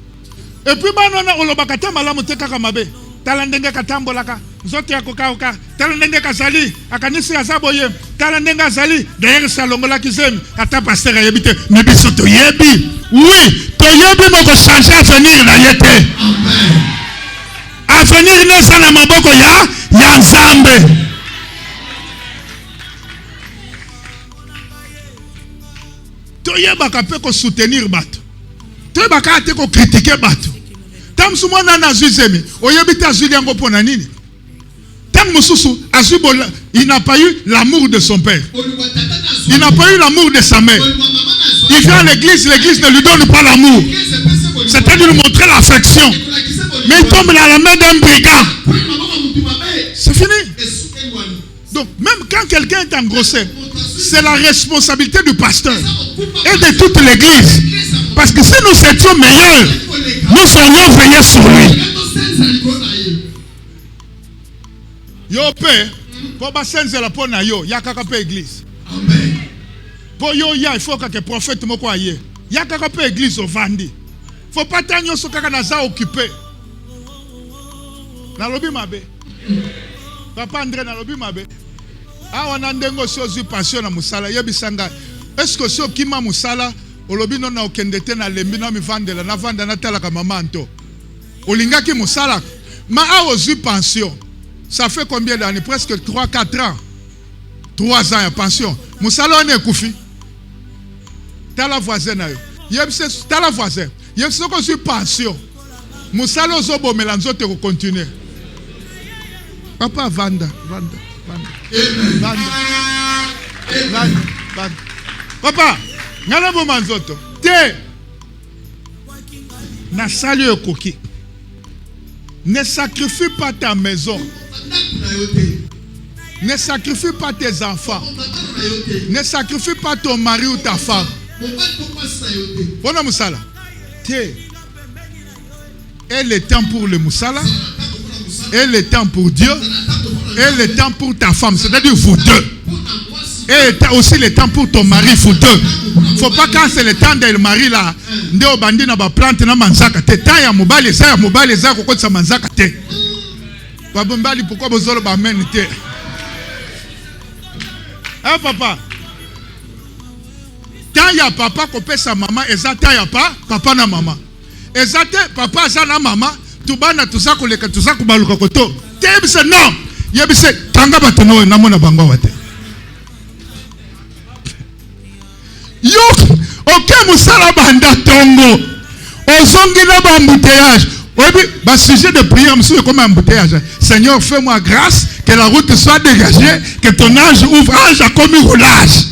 Et puis banana olobaka te malamu te kaka mabe. Tala ndenge katambolaka. Nzoto ya kokauka. Tala ndenge kazali. Akanisi ya zaboye. Tala ndenge azali. D'ailleurs salongola kisemi. Ata pasteur ayebite. Mais biso to yebi. Oui. To yebi moko changer avenir na yete. Amen. Avenir ne sana maboko ya Nzambe. Toyebaka pe ko soutenir bato. Toyebaka te ko critiquer bato. Tam sumona na zuzemi, oyebita zuli yango pona nini? Tam mususu azubola, il n'a pas eu l'amour de son père. Il n'a pas eu l'amour de sa mère. Il vient à l'église ne lui donne pas l'amour. C'est à lui montrer l'affection. Mais il tombe dans la main d'un brigand. C'est fini. Donc même quand quelqu'un est engrossé, c'est la responsabilité du pasteur et de toute l'église. Parce que si nous étions meilleurs, nous serions veillés sur lui. Yo père, pour basenze la pona yo, ya kaka pe église. Amen. Pour yo ya, il faut que prophète moko aye. Ya kaka pe église au vandi. Faut pas tanyo so kaka na za occupé. Na lobi mabe. Papa André na lobi mabe. Ah on a ndengo sozu passion na musala yebisanga. Est-ce que so kima musala olobi no na okendete na lembi na mi vandela na vanda na tala ka mamanto. Olingaki musala. Ma a ozu pension. Ça fait combien d'années? Presque 3-4 ans. 3 ans de pension. Musala on est koufi. T'as la voisine. T'as la voisine. Il y a ce qu'on suit pension. Musala ozobo melanzo te continuer. Papa vanda. Papa, ngala bo manzoto. Te. Na sali okoki. Ne sacrifie pas ta maison. Ne sacrifie pas tes enfants. Ne sacrifie pas ton mari ou ta femme. Bona musala. Te. Et le temps pour le musala. Et le temps pour Dieu. Et le temps pour ta femme. C'est-à-dire vous deux. Et aussi le temps pour ton mari, vous deux. Faut pas quand c'est le temps de le mari là. Ndeo bandi na ba plante na manzaka te. Ta ya mobali za kokotsa manzaka te. Babombali pourquoi bozolo ba men te. Ah papa. Ta ya papa kopesa mama ezata ya papa na mama. Ezate papa za na mama tubana tusakoleka tusakubaluka koto. Tebise non. Yebise tanga batono na mona bangwa wate. Yo, ok, musala banda tongo. Ozongi na ba embouteillage. Oui, bah sujet de prière, monsieur, comme un embouteillage. Seigneur, fais-moi grâce, que la route soit dégagée, que ton ange ouvre. Ange a commis roulage.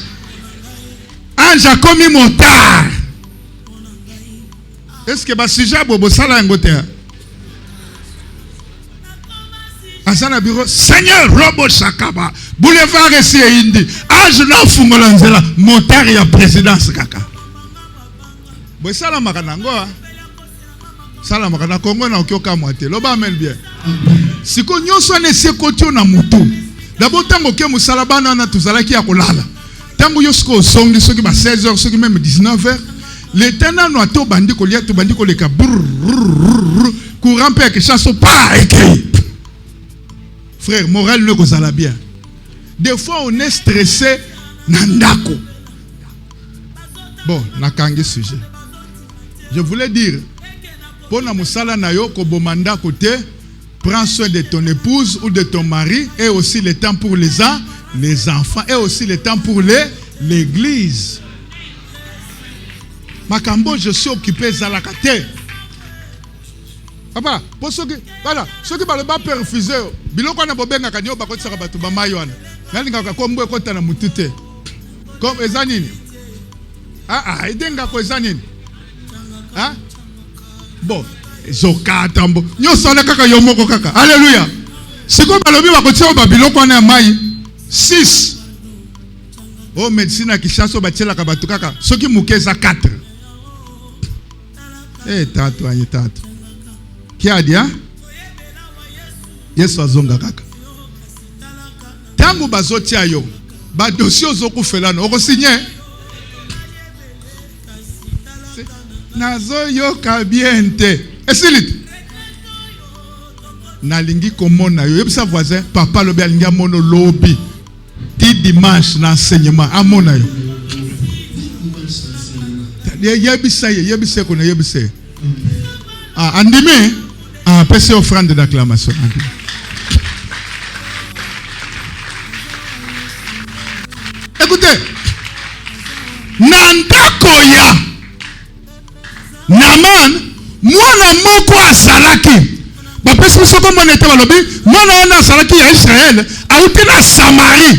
Ange a commis montard. Est-ce que bah sujet bobo sala embouteillage? Asana bureau, Seigneur, robo shakaba, boulevard esi indi, age na fungolanzela, montari ya présidence kaka. Boy sala makanango ha. Sala makana Congo na okyoka mwate. Loba amen bien. Siko nyoso ne sekotio na mutu. D'abord tango ke musala bana na tuzalaki ya kolala. Tango yosko songi soki ba 16h, soki même 19h, le tena no ato bandi kolia to bandi koleka courant pe ke chasso pa ekei. Frère, moral ne kozala bien. Des fois, on est stressé. Nandako. Bon, nakangi sujet. Je voulais dire, pour na musala na yo kobomanda côté, prends soin de ton épouse ou de ton mari, et aussi le temps pour les enfants, et aussi le temps pour l'église. Makambo, je suis occupé zalakate. Papa, pour ceux qui, voilà, ceux qui ne peuvent pas refuser, biloko na bobenga kanyo bakoti saka batu ba maywana. Nani ngaka kombo ekota na mutute. Comme ezanini. Edenga ko ezanini. Hein? Bon, Zokatambo. Nyo sona kaka yomoko kaka. Alléluia. C'est comme balobi bakotia Babylone ko na mai 6. Oh médecine à Kinshasa batiela ka batu kaka. Soki mukeza 4. Eh tatu anye tatu. Qui a dit hein? Yesu azonga kaka. Tangu bazotia yo. Ba dossier ozoku felano. Oko signer. Nazo yo kabiente. Esilit. Nalingi komona yo. Yebisa voisin, papa lobi alingi mono lobi. Ti dimanche na enseignement amona yo. Yebisa kona yebisa. Ah andime. Ah pese offrande d'acclamation. Écoutez. Nandako ya Naman, mwana moko azalaki. Ba pesi soko mwana ete balobi, mwana wana azalaki ya Israël, auti na Samarie.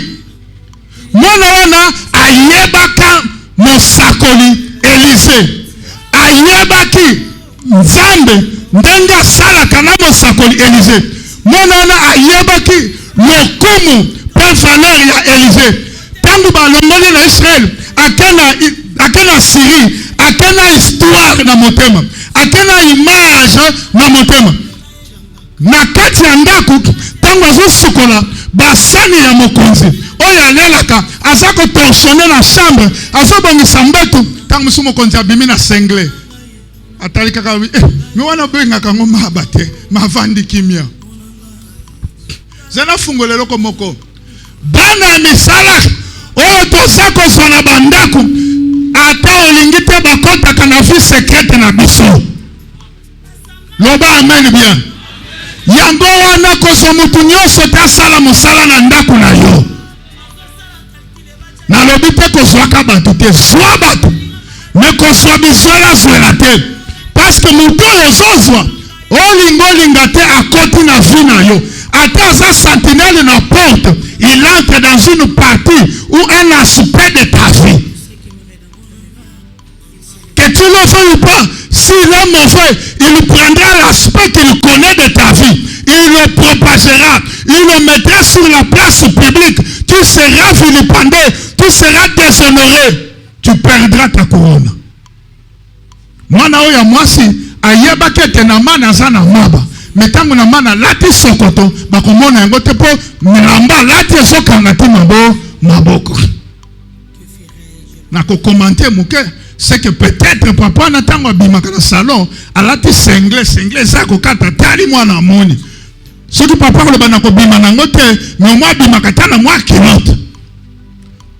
Mwana wana ayebaka mosakoli Élysée. Ayebaki Nzambe ndenge asalaka na mosakoli Élysée. Mwana wana ayebaki lokumu pe valeur ya Élysée. Tangu balongoli na Israël, akena Syrie, akena histoire na motema, akena image na motema. Na kati ya ndaku tangu azosukola basani ya mokonzi oyo alelaka azako torsionner na chambre azobongisa mbetu tangu musu mokonzi abimi na sengle atali kaka mi wana benga kango mabate mavandi kimia zana fungolelo ko moko bana misala oyo tozako zona bandaku ata olingi te bakotaka na vie secrète na biso loba amen bien yango wana koso mutu nyonso tasala mosala na ndaku na yo nalobi te kozwaka bato te zwa bato me kozwa bizwela zwela te parce que mutu oyo ozozwa olinga te akoti na vie na yo ata aza sentinelle na porte il entre dans une partie ou un aspect de ta vie. Que tu le veuilles ou pas, s'il est mauvais, il prendra l'aspect qu'il connaît de ta vie. Il le propagera. Il le mettra sur la place publique. Tu seras vilipendé. Tu seras déshonoré. Tu perdras ta couronne. Mwana oya mwasi ayeba kete na mana zana maba. Metangu na mana lati sokoto bakomona yango te po milamba lati esokanga ti maboko. Na ko commenter muke c'est que peut-être papa na tango bimaka na salon alati sengle zako kata tali mwana moni. Soki papa ko bana ko bima na ngote mais moi bimaka tana moi kilote.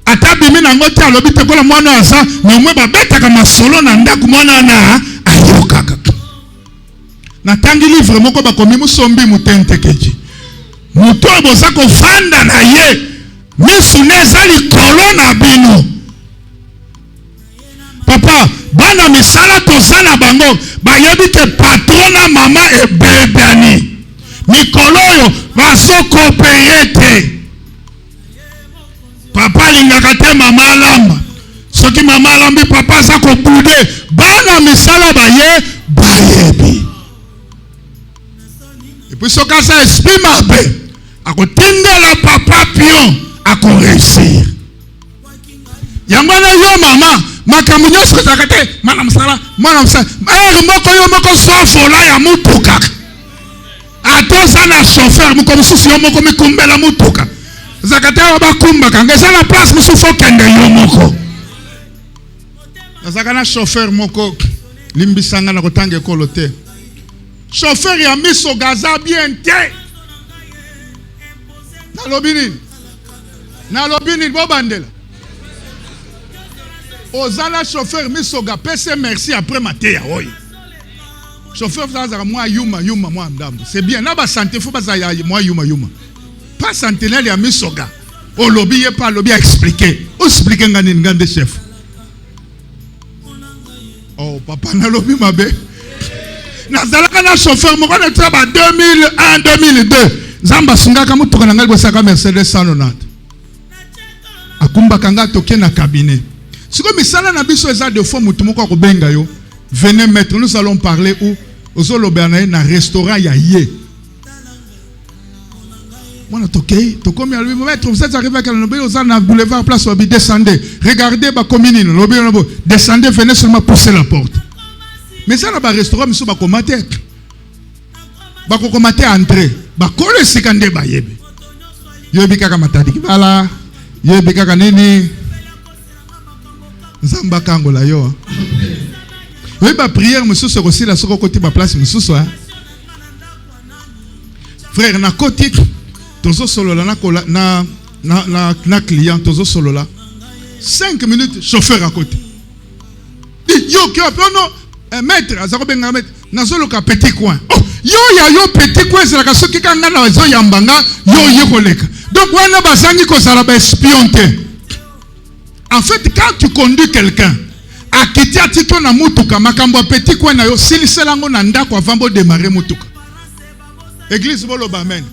Ata bimi na ngote alobi te kola mwana asa mais moi babetaka masolo na ndaku mwana na ayokaka. Na tangi livre moko bakomi musombi mutente keji. Muto boza ko fanda na ye. Misu nezali kolona bino. Papa, bana misala tosala bango, bayebi ke patrona mama ebebani. Mikoloyo vasoko peyete. Papa lingaka te mama lamba. Soki mama lambi papa zako bude, bana misala bayebi. Et puis ce cas ça esprit mabe akotindela papa pion ako réussir. Yangwana yo mama makambo nyonso zakate mwana msala moko yo moko sofola ya mutuka. Atoza na chauffeur moko mususu yo moko mikumbela mutuka. Zakate bakumba kangeza la place mususu kende yo moko. Zakana chauffeur moko limbisanga na kotange kolote. Chauffeur ya miso gaza bien te. Na lobini bobandela. Ozala chauffeur miso ga pese merci après maté ya oyi. Chauffeur ça moi yuma moi ndambo. C'est bien na ba santé faut pas ça moi yuma. Pas sentinelle ya miso ga. O lobi ye pas lobi expliquer. O expliquer ngani ngande chef. Oh papa na lobi mabe. Nazalaka na chauffeur moko na traba 2001 2002 zamba sungaka mutuka na ngali bosaka Mercedes 190 akumba kanga toke na cabinet siko misala na biso eza de fois mutu moko ko benga yo Venez mettre, nous allons parler où? Au Zoloberne, dans un restaurant, il y a yé. Moi, je comme il maître, vous êtes arrivé à le boulevard Place Wabi, descendez. Regardez ma commune, descendez, venez seulement pousser la porte. Mais ça, là, le restaurant, monsieur, va commenter. Va commenter entrer. Va coller ce qu'on dit, Yobika Kamatadi Kibala, Yobika Kanini, Zamba Kangola yo. Oui, ma prière, monsieur, c'est aussi la seconde côté de ma place, monsieur, soit. Frère, na côté, tozo solo là, na client, tozo solo là. 5 minutes, chauffeur à côté. Yo, qui a non, maître, Azarobenga maître, na solo ka petit coin. Oh, yo petit coin, c'est la question qui kanga na zo yambanga, yo koleka. Donc, on a besoin de espionner. En fait, quand tu conduis quelqu'un, à quitter à titre na mutuka, makambo petit coin na yo, s'il se lango na ndako avant de démarrer mutuka. Église bolo bamen.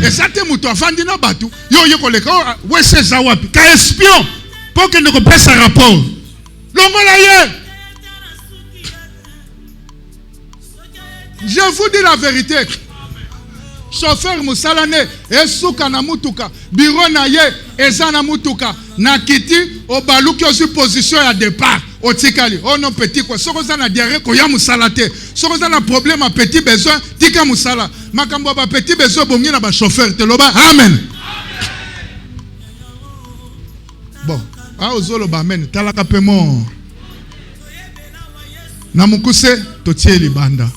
Et ça te mutu avant de na batu, yo koleka, ouais c'est zawapi, ka espion, pour que ne repasse un rapport. Longo la ye. Je vous dis la vérité. Chauffeur Moussalane, Esuka na mutuka, bureau na ye, eza na mutuka, na kiti, au balou qui est position à départ, au tikali, oh non petit quoi, sokoza na diarrhée ko ya musalate, sokoza na problème à petit besoin, tika musala, makambo ba petit besoin bongi na ba chauffeur, te loba, amen. Bon, ah ozolo ba amen, talaka pemo. Na mukuse, totie libanda.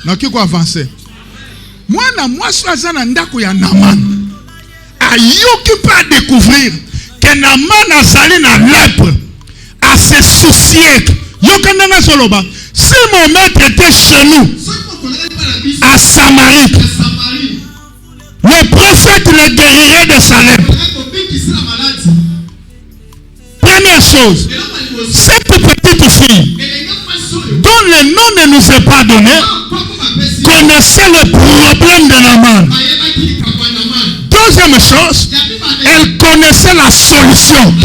Na kiko avancer. Moi, je suis ndako ya Naman. Ayoki pas découvrir que Naman a salé na lèpre, à se soucier. Yokananga soloba. Si mon maître était chez nous, à Samarie, le prophète le guérirait de sa lèpre. Première chose, cette petite fille, dont le nom ne nous est pas donné, connaissait le problème de Naman. Deuxième chose, elle connaissait la solution.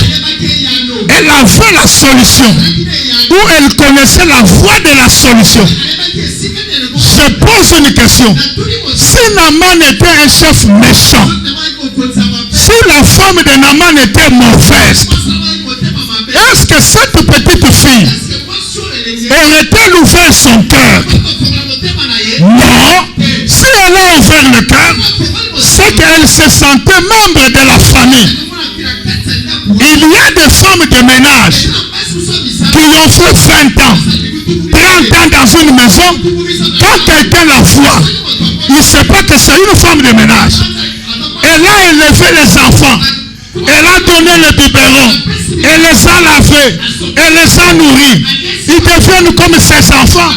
Elle avait la solution. Ou elle connaissait la voie de la solution. Je pose une question. Si Naman était un chef méchant, si la femme de Naman était mauvaise, est-ce que cette petite fille aurait-elle ouvert son cœur? Non. Si elle a ouvert le cœur, c'est qu'elle se sentait membre de la famille. Il y a des femmes de ménage qui ont fait 20 ans, 30 ans dans une maison. Quand quelqu'un la voit, il ne sait pas que c'est une femme de ménage. Elle a élevé les enfants. Elle a donné le biberon. Elle les a lavés. Elle les a nourris. Ils deviennent comme ses enfants.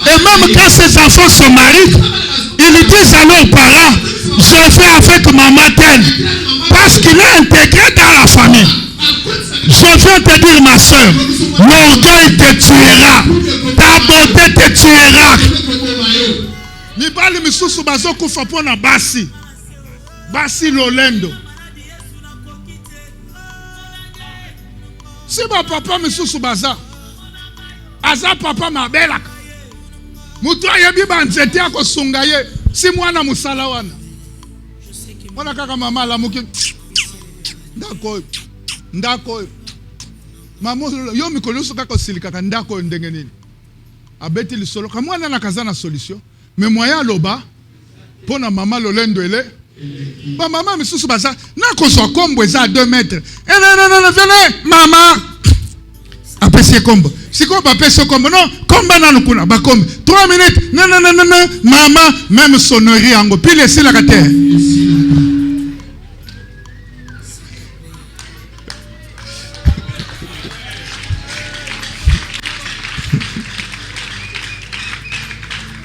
Et même quand ses enfants se marient, ils disent à leurs parents, je vais avec maman telle. Parce qu'il est intégré dans la famille. Je viens te dire, ma soeur, l'orgueil te tuera. Ta beauté te tuera. Mibali misusu bazo kufa pona basi. Basi lolendo. Si ma papa misusu baza. Aza papa mabela. Mutu ayebi banzete ako sungaye. Si mwana musala wana. Mwana kaka mama la muki. Ndako. Mamo yo mikolo so kaka silika ndako ndenge nini. Abeti lisolo. Kamwana nakazana solution. Mais moya loba. Pona mama lolendo ele. Ba mama misusu baza. Nako so kombo eza 2 mètres. Non, venez mama. Apesi kombo. Si quoi papa ce combo non combat na nukuna ba kombo 3 minutes non mama même sonnerie ango pile ici la terre.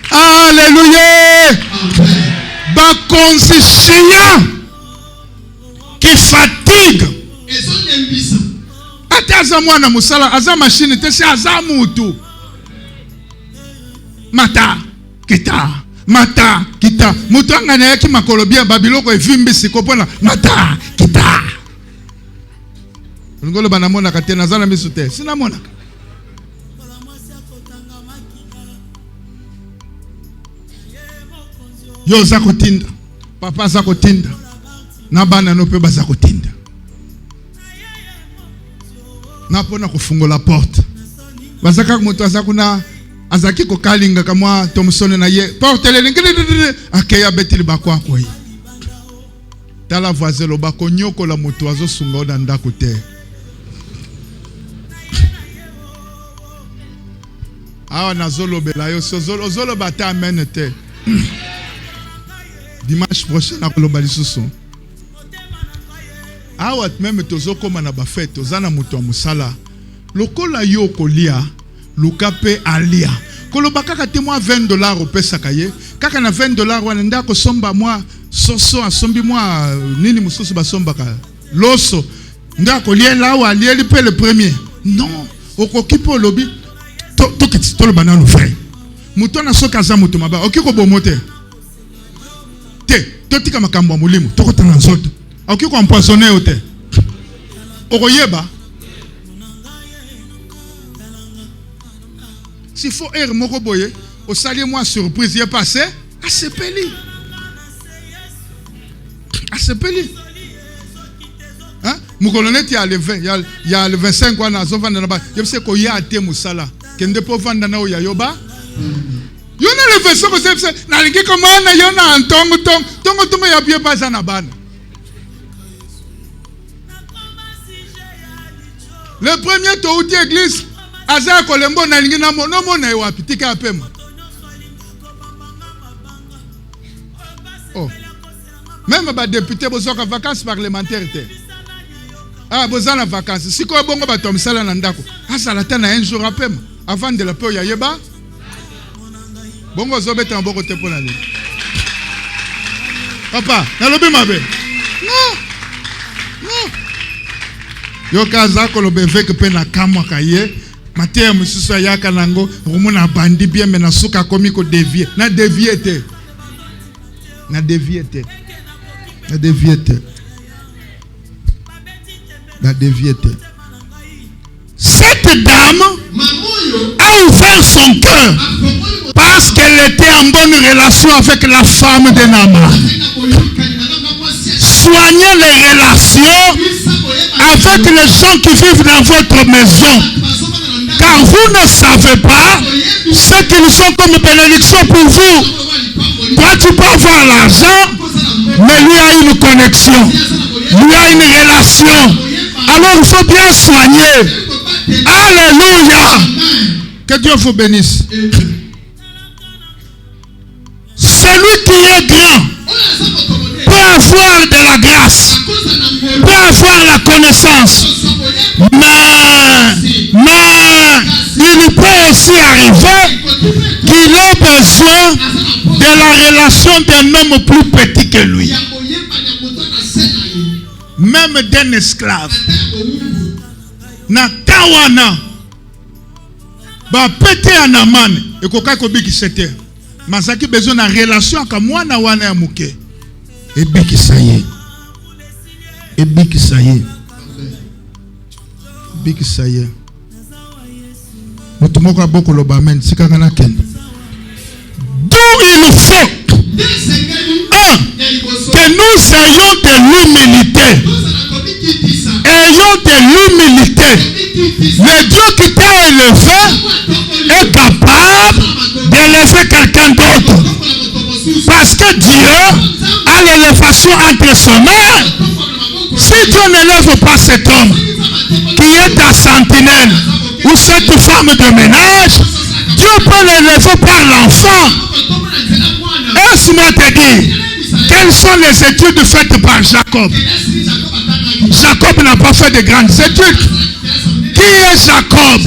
Alléluia. Ba conscient qui fatigue. Ate aza mwana musala, aza machine, te se aza mutu. Mata, kita. Mutu angane yaki makolobia babiloko evimbi sikopona. Mata, kita. Ngolo banamona kate nazana misute. Sinamona. Yo za kotinda. Papa za kotinda. Na bana no pe baza kotinda. Na pona kufungola porte. Bazaka moto azakuna azaki ko kalinga kamwa Thomson na ye. Porte le ngiri akeya betili bakwa kwa yi. Tala voisin lo bako nyoko la moto azo sunga na ndako te. Awa na zolo bela yo zolo bata amen te. Dimanche prochain na koloba lisusu. Awa même tozo koma na ba fête ozana moto musala. Lokola yo kolia luka pe alia. Koloba kaka te moi $20 opesaka ye. Kaka na $20 wana ndako somba moi soso asombi moi nini mususu basombaka. Loso ndako liela wa lieli pe le premier. Non, okokipo lobi to le banano frère. Mutona soka za mutu maba. Okiko bomote. Te, totika makambo mulimu. Toko tana nzoto. Okiko empoisonné ote. Okoyeba. S'il faut air moko boye, au sali moi surprise y est passé, à ce peli. À ce peli. Hein? Moukolonnet y a le 20, il y a le 25 ans na zova na ba. Je sais ko ya te musala. Kende po vanda na oya yoba. Yona le verso ko se na lingi ko mana yona tongo ya bie baza na bana. Le premier to outi église aza ko lembo na lingi na mono mona e wapi tika apema. Oh. Même ba député bozoka vacances parlementaires te. Ah bozana vacances. Si ko bongo ba tom sala na ndako. Asa la tana un jour apema. Avant de la paix, il y a bongo zobeta mboko te pona ni. Papa, na lobi mabe. Non. Non. Yo kaza ko lobe vek pe na kamwa kaye. Maté mususu yaka nango, rumuna bandi bien mena suka komi ko dévier. Na dévier te. Na dévier te. Na dévier te. Na dévier te. Cette dame a ouvert son cœur parce qu'elle était en bonne relation avec la femme de Naaman. Soignez les relations avec les gens qui vivent dans votre maison. Car vous ne savez pas ce qu'ils sont comme bénédiction pour vous. Toi, tu peux avoir l'argent, mais lui a une connexion. Lui a une relation. Alors, il faut bien soigner. Alléluia. Que Dieu vous bénisse. Celui qui est grand peut avoir de la grâce, peut avoir la connaissance, mais il peut aussi arriver qu'il ait besoin de la relation d'un homme plus petit que lui, même d'un esclave. Natawana ba pété à Naaman et koka kobi qui c'était masaki besoin na relation ka mwana wana ya muke et biki saye biki saye mutumoko aboko lo ba men sikanga na ken d'où il faut que nous ayons de l'humilité. Ayons de l'humilité. Le Dieu qui t'a élevé est capable d'élever quelqu'un d'autre. Parce que Dieu a l'élévation entre son œuvre. Si Dieu n'élève pas cet homme qui est ta sentinelle ou cette femme de ménage, Dieu peut l'élever par l'enfant. Laisse-moi te dire, quelles sont les études faites par Jacob? Jacob n'a pas fait de grandes études. Qui est Jacob?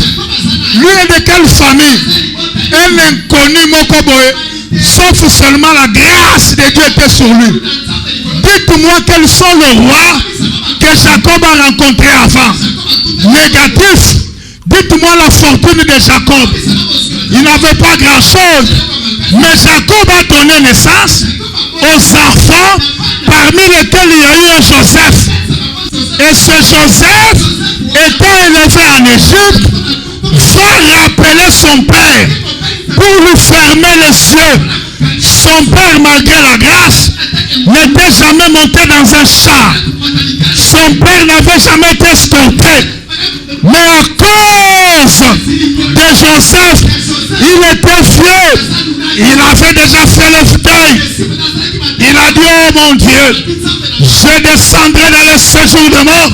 Lui est de quelle famille? Un inconnu Mokoboé. Sauf seulement la grâce de Dieu était sur lui. Dites-moi quels sont les rois que Jacob a rencontrés avant. Négatif. Dites-moi la fortune de Jacob. Il n'avait pas grand-chose. Mais Jacob a donné naissance aux enfants parmi lesquels il y a eu un Joseph. Et ce Joseph, étant élevé en Égypte, va rappeler son père pour lui fermer les yeux Son père, malgré la grâce, n'était jamais monté dans un char. Son père n'avait jamais été escorté. Mais à cause de Joseph, il était fier. Il avait déjà fait le fauteuil. Il a dit, oh mon Dieu, je descendrai dans le séjour de mort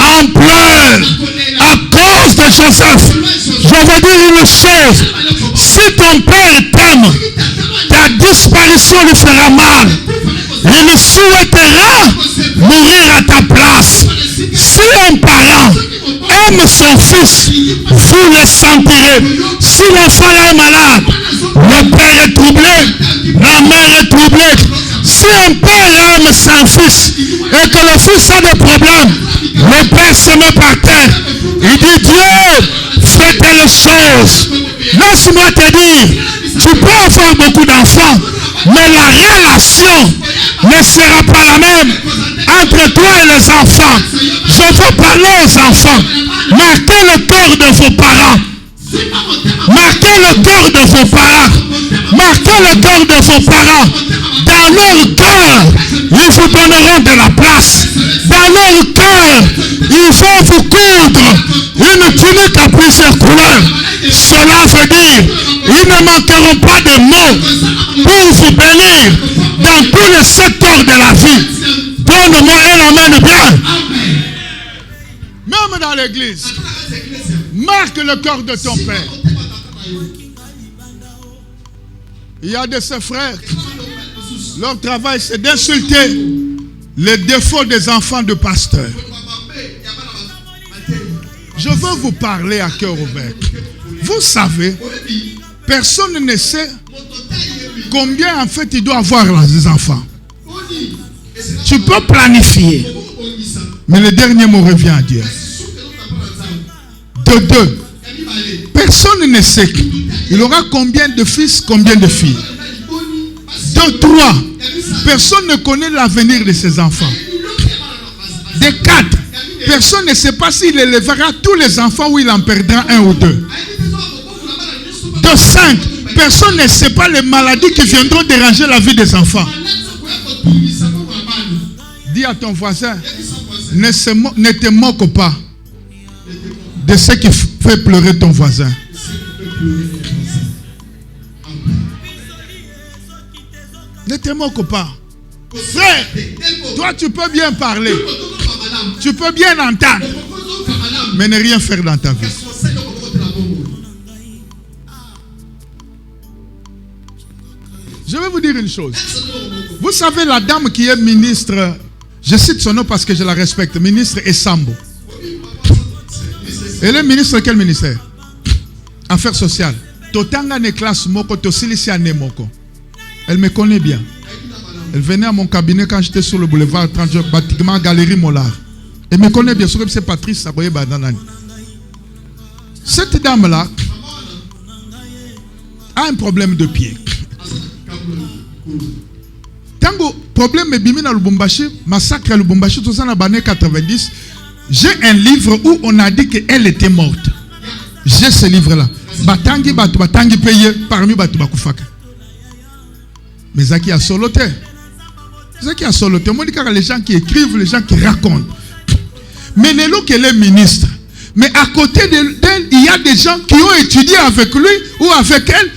en pleurs à cause de Joseph. Je veux dire une chose. Si ton père t'aime, ta disparition lui fera mal. Il souhaitera mourir à ta place. Si un parent aime son fils, vous le sentirez. Si l'enfant est malade, le père est troublé, la mère est troublée. Si un père aime son fils et que le fils a des problèmes, le père se met par terre. Il dit, Dieu, fais telle chose. Laisse-moi te dire, tu peux avoir beaucoup d'enfants, mais la relation ne sera pas la même entre toi et les enfants. Je veux parler aux enfants. Marquez le cœur de vos parents. Marquez le cœur de vos parents. Marquez le cœur de vos parents. Dans leur cœur, ils vous donneront de la place. Dans leur cœur, ils vont vous coudre une tunique à plusieurs couleurs. Cela veut dire, ils ne manqueront pas de mots pour vous bénir dans tous les secteurs de la vie. Donne-moi un amen bien. Même dans l'église, marque le cœur de ton père. Il y a de ses frères, leur travail c'est d'insulter les défauts des enfants de pasteurs. Je veux vous parler à cœur ouvert. Vous savez, personne ne sait combien en fait il doit avoir les enfants. Tu peux planifier, mais le dernier mot revient à Dieu. De deux, personne ne sait il aura combien de fils, combien de filles. De trois, personne ne connaît l'avenir de ses enfants. De quatre, personne ne sait pas s'il élèvera tous les enfants ou il en perdra un ou deux. De cinq, personne ne sait pas les maladies qui viendront déranger la vie des enfants. Dis à ton voisin, ne te moque pas de ce qui fait pleurer ton voisin. Ne te moque pas. Frère, toi tu peux bien parler. Tu peux bien entendre. Mais ne rien faire dans ta vie. Je vais vous dire une chose. Vous savez la dame qui est ministre, je cite son nom parce que je la respecte, ministre Essambo. Elle est ministre de quel ministère? Affaires sociales. Totanga ne classe moko, tosilisia ne moko. Elle me connaît bien. Elle venait à mon cabinet quand j'étais sur le boulevard 30, bâtiment Galerie Mollard. Elle me connaît bien. C'est Patrice Saboye Badanani. Cette dame-là a un problème de pied. Tango problème est bimina Lubumbashi, massacre à Lubumbashi, tout ça dans les années 90. J'ai un livre où on a dit qu'elle était morte. J'ai ce livre-là. Batangi payé parmi Batu Bakufaka. Mais Zaki a soloté. Zaki a soloté. Moi, je dis les gens qui écrivent, les gens qui racontent. Mais Nélo qu'elle est ministre. Mais à côté d'elle, il y a des gens qui ont étudié avec lui ou avec elle.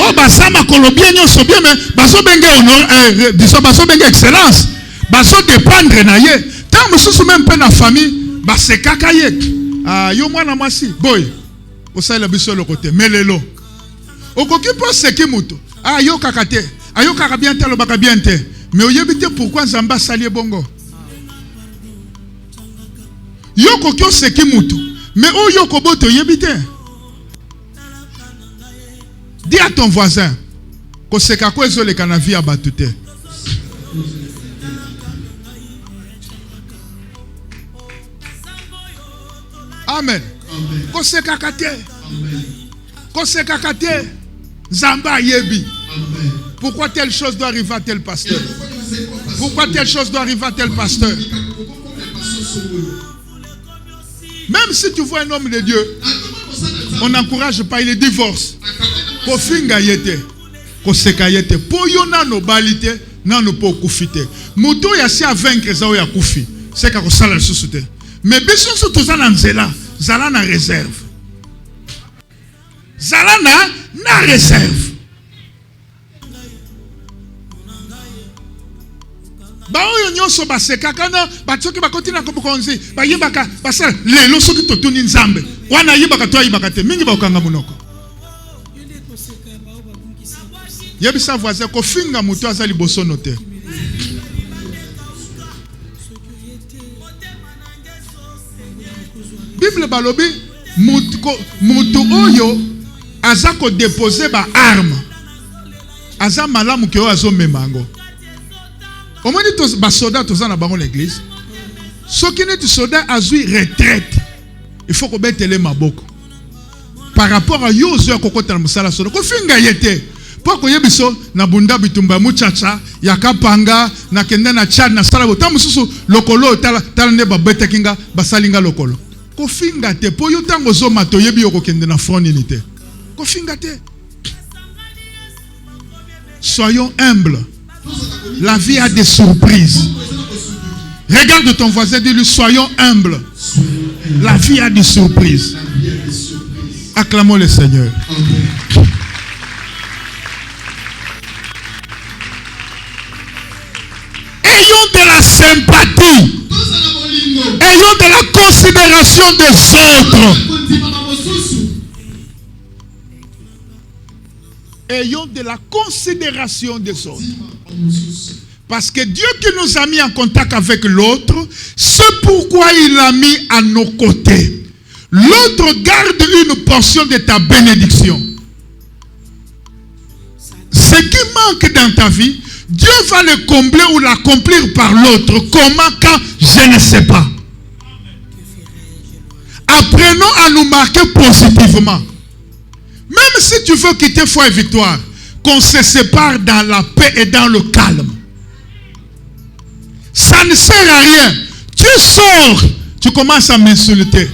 Oh, Basama Kolobien, ils sont bien, mais Baso Bengue honor, Baso Bengue excellence. Baso dépendre naye. Tant que je même pas dans la famille, c'est kakaye. Ah, yo moi na masi. Boy. Au sein le biso le côté. Mais Lelo. Au coquille pas ce qui muto. Ah, yo kakate. Ah, yo kakabiente le bakabiente. Mais au yebite pourquoi Zamba salier bongo. Yo kokyo seki mutu. Mais oh yo koboto yebite. Dis à ton voisin que c'est quoi les le canavi à batute. Amen. Ko se kakate. Ko se kakate. Zamba yebi. Pourquoi telle chose doit arriver à tel pasteur? Pourquoi telle chose doit arriver à tel pasteur? Même si tu vois un homme de Dieu, on n'encourage pas, il divorce. Kofinga yete. koseka yete po yo nano balite nano po kufite moto ya si a vaincre za ya kufi c'est ka kosala lisusu te mais biso so tozana nzela zala na réserve zala na réserve ba oyo nyonso baseka kana batsoki bakoti na kobokonzi bayebaka basala lelo soki totuni nzambe wana yebaka to ayibaka te mingi bakanga munoko yebisa voisin ko finga muto azali bosono te Bible balobi mutu oyo azako déposer ba arme aza malamu ke o azo memango omoni to ba soldat toza na bango l'église soki neti soldat azui retraite il faut ko betele maboko par rapport à yo zo kokota na musala sono ko finga yete poko yebiso na bunda bitumba muchacha yakapanga na kende na Chad na sala bota mususu lokolo tala ne babete kinga basalinga lokolo ko finga te po yo tango zo mato yebi yo ko kende na front unité ko finga te. Soyons humbles. La vie a des surprises. Regarde ton voisin, dis-lui, soyons humbles. La vie a des surprises. Acclamons le Seigneur. Ayons de la sympathie. Ayons de la considération des autres. Ayons de la considération des autres. Parce que Dieu qui nous a mis en contact avec l'autre, c'est pourquoi il l'a mis à nos côtés. L'autre garde une portion de ta bénédiction. Ce qui manque dans ta vie, Dieu va le combler ou l'accomplir par l'autre. Comment, quand, je ne sais pas. Apprenons à nous marquer positivement. Même si tu veux quitter foi et victoire, qu'on se sépare dans la paix et dans le calme. Ça ne sert à rien. Tu sors, tu commences à m'insulter.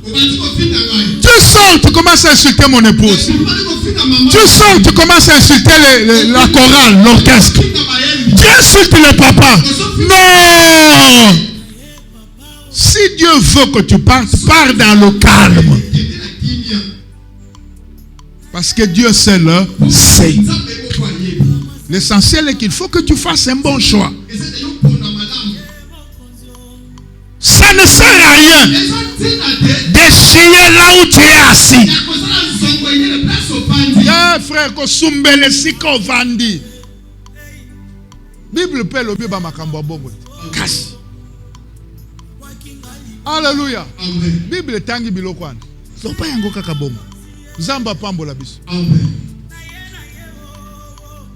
Tu sors, tu commences à insulter mon épouse. Tu sors, tu commences à insulter la chorale, l'orchestre. Tu insultes le papa. Non! Si Dieu veut que tu partes, pars dans le calme. Parce que Dieu seul sait. L'essentiel est qu'il faut que tu fasses un bon choix. Ça ne sert à rien de chier là où tu es assis. Frère, Bible peut le ba makambo bongo. Kasi. Alléluia. Bible tangi biloko wana. So pa yango kaka bongo. Zamba pambola biso.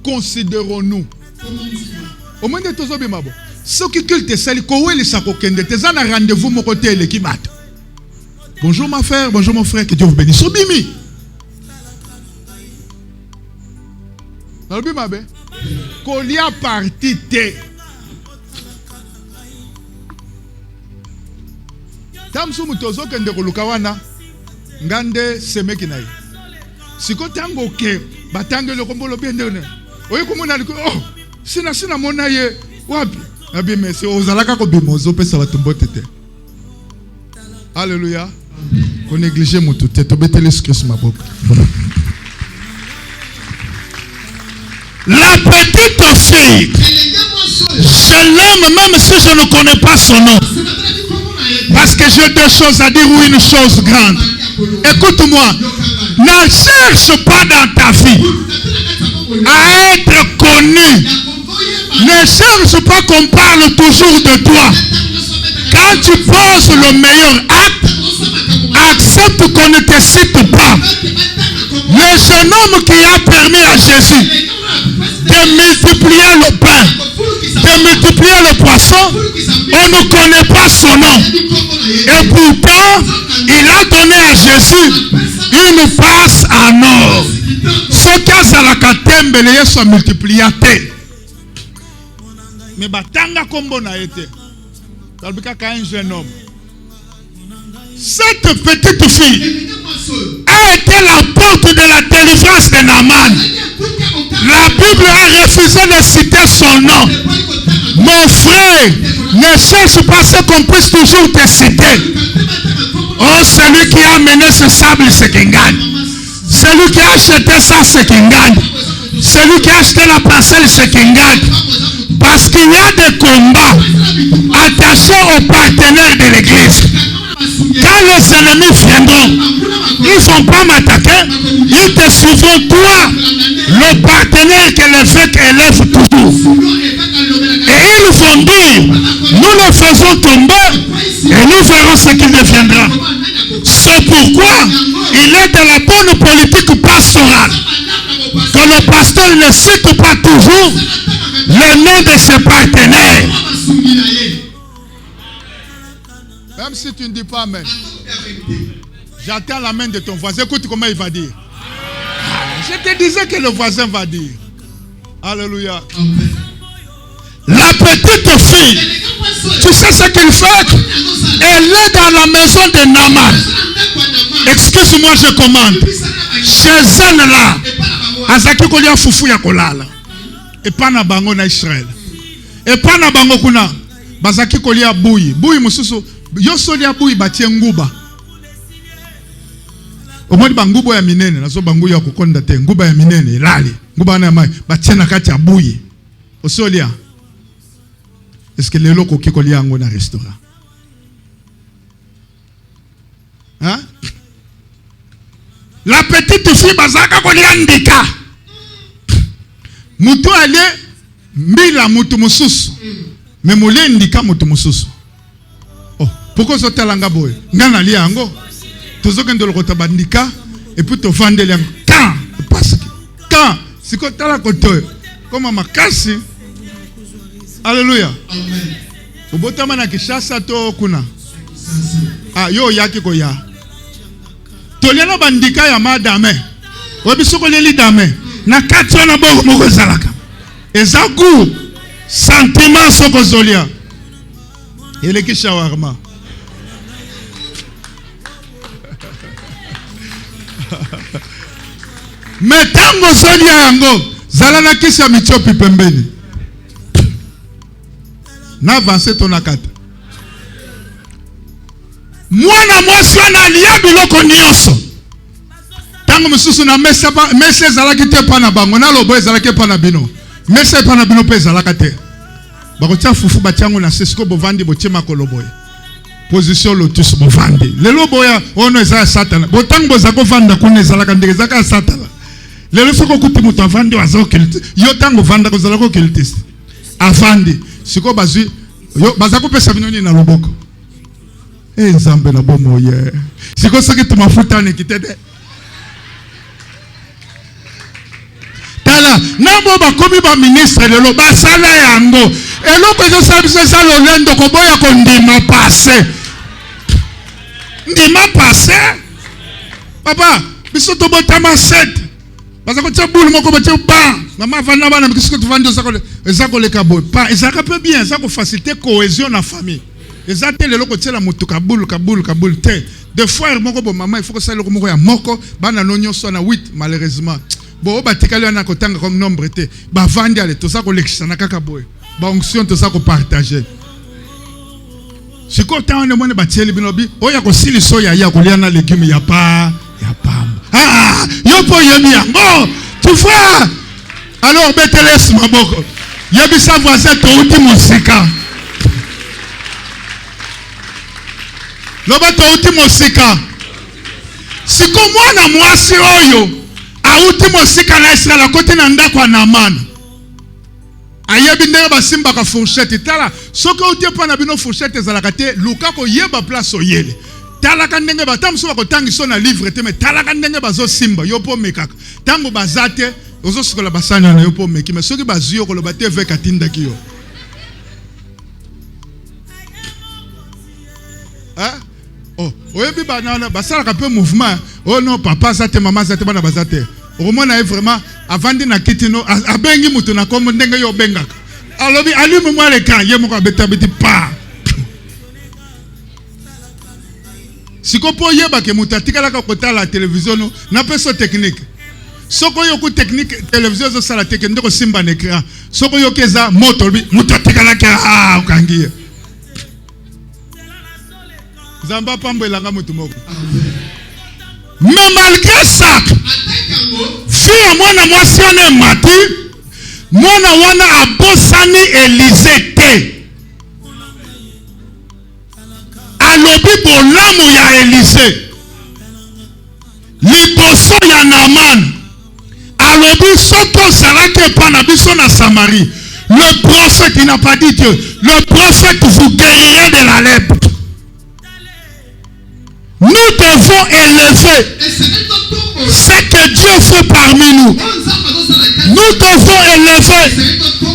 Considérons-nous. Au moins de tozo bimabo. Ce qui culte sali koweli sakokende teza na rendez-vous mon côté le kimato. Bonjour ma frère, bonjour mon frère, que Dieu vous bénisse. Sobimi. Nalobi mabe. Kolia parti te. Tamsu mutozo kende koluka wana. Ngande semeki na ye. Siko tango ke batange le kombolo biende ne. Oye komona liko oh sina mona ye wapi. Abi merci ozalaka ko bimozo pesa batumbo tete. Alléluia. Ko négliger mutu te to betele Christ maboko. La petite fille, je l'aime même si je ne connais pas son nom. Parce que j'ai deux choses à dire ou une chose grande. Écoute-moi, ne cherche pas dans ta vie à être connu. Ne cherche pas qu'on parle toujours de toi. Quand tu poses le meilleur acte, accepte qu'on ne te cite pas. Le jeune homme qui a permis à Jésus de multiplier le pain, de multiplier le poisson, on ne connaît pas son nom. Et pourtant, il a donné à Jésus une face en or. Ce cas à la katembele soit multiplié. Mais batanga kombo na été. Un jeune homme. Cette petite fille a été la porte de la délivrance de Naaman. La Bible a refusé de citer son nom. Mon frère, ne cherche pas ce qu'on puisse toujours te citer. Oh, celui qui a amené ce sable, c'est qui gagne. Celui qui a acheté ça, c'est qui gagne. Celui qui a acheté la parcelle, c'est qui gagne. Parce qu'il y a des combats attachés aux partenaires de l'église. Quand les ennemis viendront, ils ne vont pas m'attaquer. Ils te suivront, toi, le partenaire que l'évêque élève toujours. Et ils vont dire, nous le faisons tomber et nous verrons ce qu'il deviendra. C'est pourquoi il est de la bonne politique pastorale que le pasteur ne cite pas toujours le nom de ses partenaires. Même si tu ne dis pas amen, j'attends la main de ton voisin. Écoute comment il va dire. Je te disais que le voisin va dire. Alléluia. La petite fille, tu sais ce qu'il fait? Elle est dans la maison de Naaman. Excuse-moi, je commande. Chez elle là, azaki kolia fufu ya kolala. Et pas na bango na Israël. Et pas na bango kuna. Bazaki kolia buyi. Buyi mususu. Yo solia buyi batie nguba. Omoni bangubo ya minene. Naso bangu ya kukonda te. Nguba ya minene. Lali. Nguba na mai. Batie na kati ya buyi. Osolia. Est-ce que les locaux qui kolia ango na restaurant? Hein? La petite fille bazaka kolia ndika. Mutu ale mbila mutu mususu. Mais mole ndika mutu mususu. Oh, pourquoi ça talanga boy? Ngana li ango. Tozoke ndolo kota bandika et puis to vendre li quand parce que quand si ko tala koto comme makasi. Alléluia. Amen. Obotama na Kishasa to kuna. Ah yo yaki ko ya. Toliana bandika ya madame. Obisoko leli dame. Na kati wana boko moko zalaka. Ezaku sentiment soko zolia. Eleki shawarma. Metango zolia yango. Zalana kisha michopi pembeni. Na avance ton akata. Mwana mwasi wana aliya biloko nyonso. Tango mususu na mese zalaki te pana bango na lobo ezalaki pana bino. Mese pana bino pe zalaka te. Bakotia fufu batiango na sesiko bovandi botiema koloboy. Position lotus bovandi. Lelo boya ono ezala satana. Botango bozako vanda kuna ezalaka ndeke zaka satana. Lelo soko kuti mutu avandi wazo kilti. Yo tango vanda ko zalako kiltiste. Avandi. Siko bazui yo bazako pesa binoni na loboko. Nzambe na bomo ye. Siko soki tumafuta ne kitede. Tala nabo bakomi ba ministre lelo basala yango. Eloko ezo sabisa sa lolendo ko boya ko ndima passé. Ndima passé. Papa, biso to botama set. Bazako tsa bulu moko batie ba. Mama vana bana biso to vando ezako le kabo. Pa ezaka peu bien, ezako faciliter cohésion na famille. Ezate lelo ko tiela mutu kabulu te. Des fois moko bo maman il faut que ça le moko ya moko bana nonyo so na 8 malheureusement. Bo batikali na kotanga comme nombre te. Ba vandi ale to ça ko lekisana kaka boy. Ba onction to ça ko partager. Siko taone mone batieli binobi oya ko sili soya ya ko liana légumes ya pa. Ah, yo po yebi yango. Tu vois? Alors beteles maboko. Yebi sa voisin to uti musika. Loba to uti musika. Siko mwana mwasi oyo auti musika na Israel kote na ndako na Naaman. Ayebi ndenge basimba ka fourchette tala soko uti pa na bino fourchette ezalaka te luka ko yeba place oyele. Tala kandenge batamso bakotangiso na livre te mais tala kandenge bazo simba yo po mekaka. Tango bazate ozo sikola basanya na yo po meki mais soki bazuyo ko loba te veka tindaki yo. Hein? Oh, oyebi banana basala ka peu mouvement. Oh non, papa ça te maman ça te bana bazate. Romona est vraiment avandi na kitino abengi mutu na kombo ndenge yo bengaka. Alobi allume moi le camp, ye moko beta beti pa. Siko po yeba ke mutu atikala ka kota la télévision no na peso technique. Soko yoku technique télévision zo sala teke ndeko simba na écran. Soko yokeza moto muto tikala ka okangi. Zamba pambo elanga mutu moko. Mais malgré ça, fille mwana mwasi wana mati, mwana wana abosani Élysée te. Alobi bolamu ya Élysée. Liboso ya Naaman. Alobi soto salake pana biso na Samarie. Le prophète, il n'a pas dit Dieu. Le prophète vous guérirez de la lèpre. Nous devons élever ce que Dieu fait parmi nous. Nous devons élever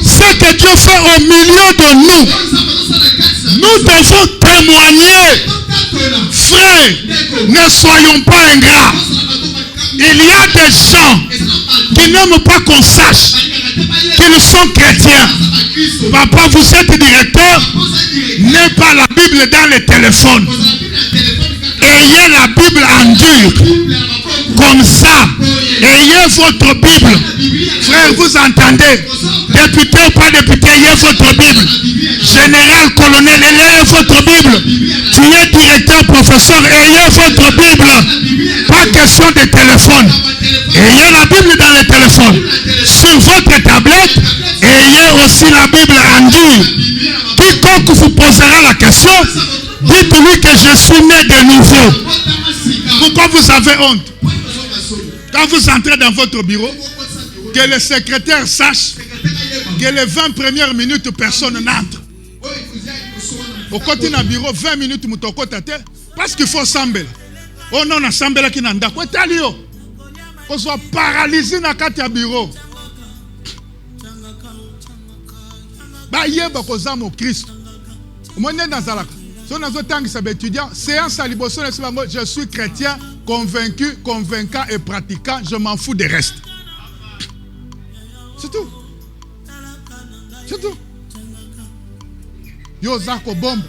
ce que Dieu fait au milieu de nous. Nous devons témoigner. Frères, ne soyons pas ingrats. Il y a des gens qui n'aiment pas qu'on sache qu'ils sont chrétiens. Papa, vous êtes directeur, n'ayez pas la Bible dans le téléphone. Ayez la Bible en dur. Comme ça, ayez votre Bible. Frère, vous entendez? Député ou pas député, ayez votre Bible. Général, colonel, ayez votre Bible. Tu es directeur, professeur, ayez votre Bible. Pas question de téléphone. Ayez la Bible dans le téléphone. Sur votre tablette, ayez aussi la Bible en dur. Quiconque vous posera la question, dites-lui que je suis né de nouveau. Pourquoi vous avez honte? Quand vous entrez dans votre bureau, que le secrétaire sache que les 20 premières minutes, personne n'entre. Au côté d'un bureau, 20 minutes, parce qu'il faut sambel. Oh non, on a sambel qui n'a pas de on soit paralysé dans le bureau. Bah, il y a beaucoup de Christ. Moi, je suis dans la si on a étudiant, séance à Liboso, je suis chrétien, convaincu, convaincant et pratiquant, je m'en fous des restes. C'est tout. C'est tout. Yo zako bombe.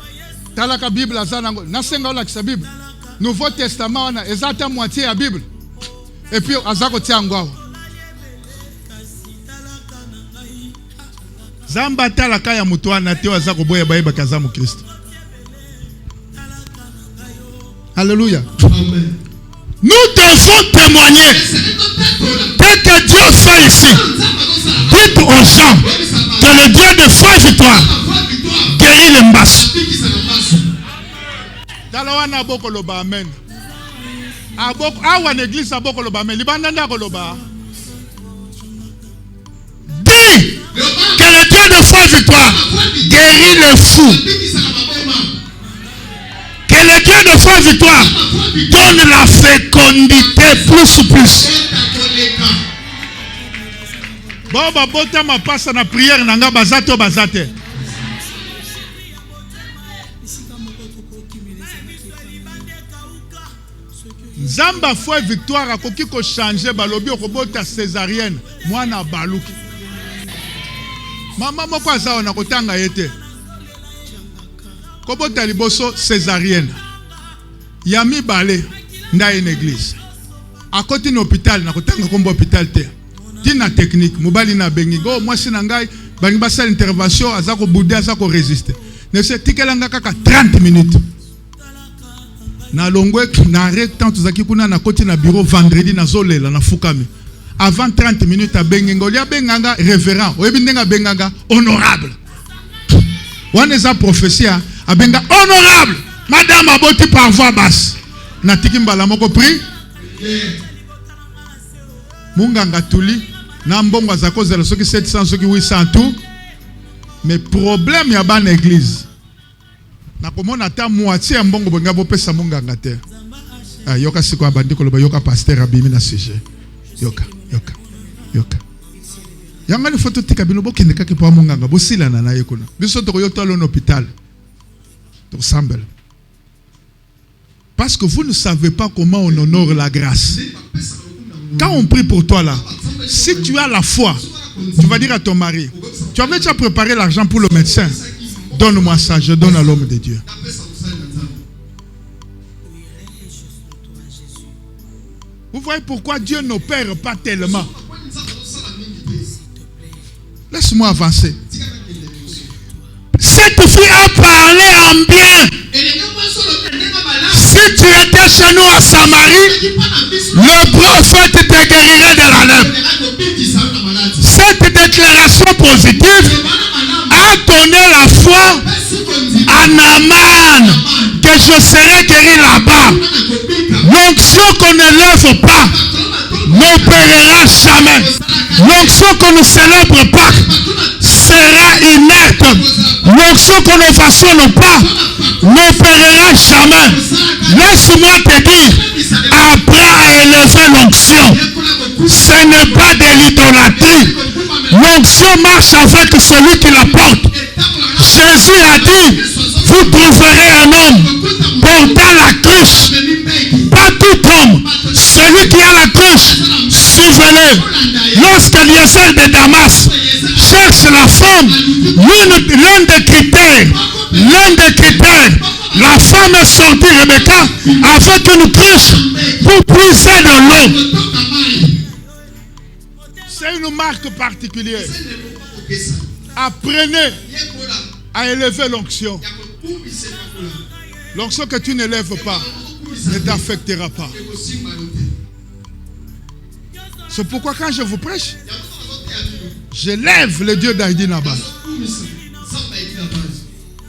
Talaka Bible azanango. Nasenga ola kisa Bible. Nouveau Testament on a exactement moitié la Bible. Et puis azako tiangwa. Zamba talaka ya mutu wana te azako boya bayeba kazamu Christ. Alléluia. Amen. Nous devons témoigner. Dès que Dieu fait ici, dites aux gens que le Dieu de foi victoire guérit les mbasses. Talawana boko loba amen. Awa l'église a boko loba amen. Libandanda koloba. Dis que le Dieu de foi victoire guérit les fous. Que le Dieu de foi victoire donne la fécondité plus. Boba bota ma passe na prière nanga bazato bazate. Zamba foi victoire a koki ko changer balobi okobota césarienne mwana baluki. Mama moko azawa na kotanga yete. Kobota liboso césarienne. Yami balé nda une église. À côté d'un hôpital na kotanga kombo hôpital te. Tina technique mobali na bengigo moi sinangai bangi basala intervention azako bouder azako résister. Ne se tikelanga kaka 30 minutes. Na longwe na arrêt tant tuzaki kuna na côté na bureau vendredi na zolela na fukami. Avant 30 minutes à bengingo lia benganga révérend. Oyebi ndenga benganga honorable. Wana za prophétie abenga honorable. Madame aboti par voix basse. Na tikimbala moko pri. Munganga tuli na mbongo za kozela soki 700 soki 800 tout. Mais problème ya ban église. Na komona ta moitié mbongo bonga bopesa munganga te. Ah yoka siko abandiko loba yoka pasteur abimi na sujet. Yoka. Yanga ni photo tika bino bokende kake pa munganga bosila na ye kuna. Biso to yoto à l'hôpital. To sambel. Parce que vous ne savez pas comment on honore la grâce. Quand on prie pour toi là, si tu as la foi, tu vas dire à ton mari, tu avais déjà préparé l'argent pour le médecin. Donne-moi ça, je donne à l'homme de Dieu. Vous voyez pourquoi Dieu n'opère pas tellement. Laisse-moi avancer. Cette fille a parlé en bien. Si tu étais chez nous à Samarie, le prophète te guérirait de la lèpre. Cette déclaration positive a donné la foi à Naaman que je serai guéri là-bas. L'onction qu'on ne lève pas n'opérera jamais. L'onction qu'on ne célèbre pas sera inerte. L'onction qu'on ne façonne pas n'opérera jamais. Laisse-moi te dire, apprends à élever l'onction. Ce n'est pas de l'idolâtrie. L'onction marche avec celui qui la porte. Jésus a dit, vous trouverez un homme portant la cruche. Pas tout homme. Celui qui a la cruche, souvenez, lorsque Eliezer de Damas cherche la femme, l'un des critères, la femme est sortie, Rebecca, avec une cruche pour puiser de l'eau. C'est une marque particulière. Apprenez à élever l'onction. L'onction que tu n'élèves pas ne t'affectera pas. C'est pourquoi quand je vous prêche, je lève le Dieu d'Aïdi Nabal.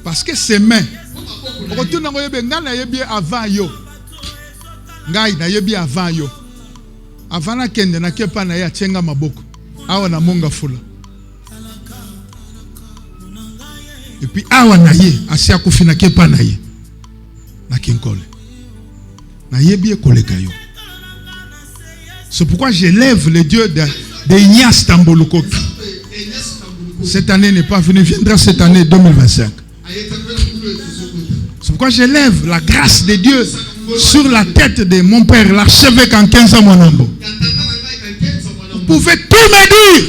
Parce que ses mains. Avant yo. Avant na kende na kepa na ya chenga maboko. Awa na monga fula. Et puis awa na ye asia kufina kepa na ye. Na kinkole. Na ye bien koleka yo. C'est pourquoi j'élève le Dieu de Ignace Tamboluko. Cette année n'est pas venue, viendra cette année 2025. C'est pourquoi j'élève la grâce de Dieu sur la tête de mon père, l'archevêque en 15 ans, mon homme. Vous pouvez tout me dire.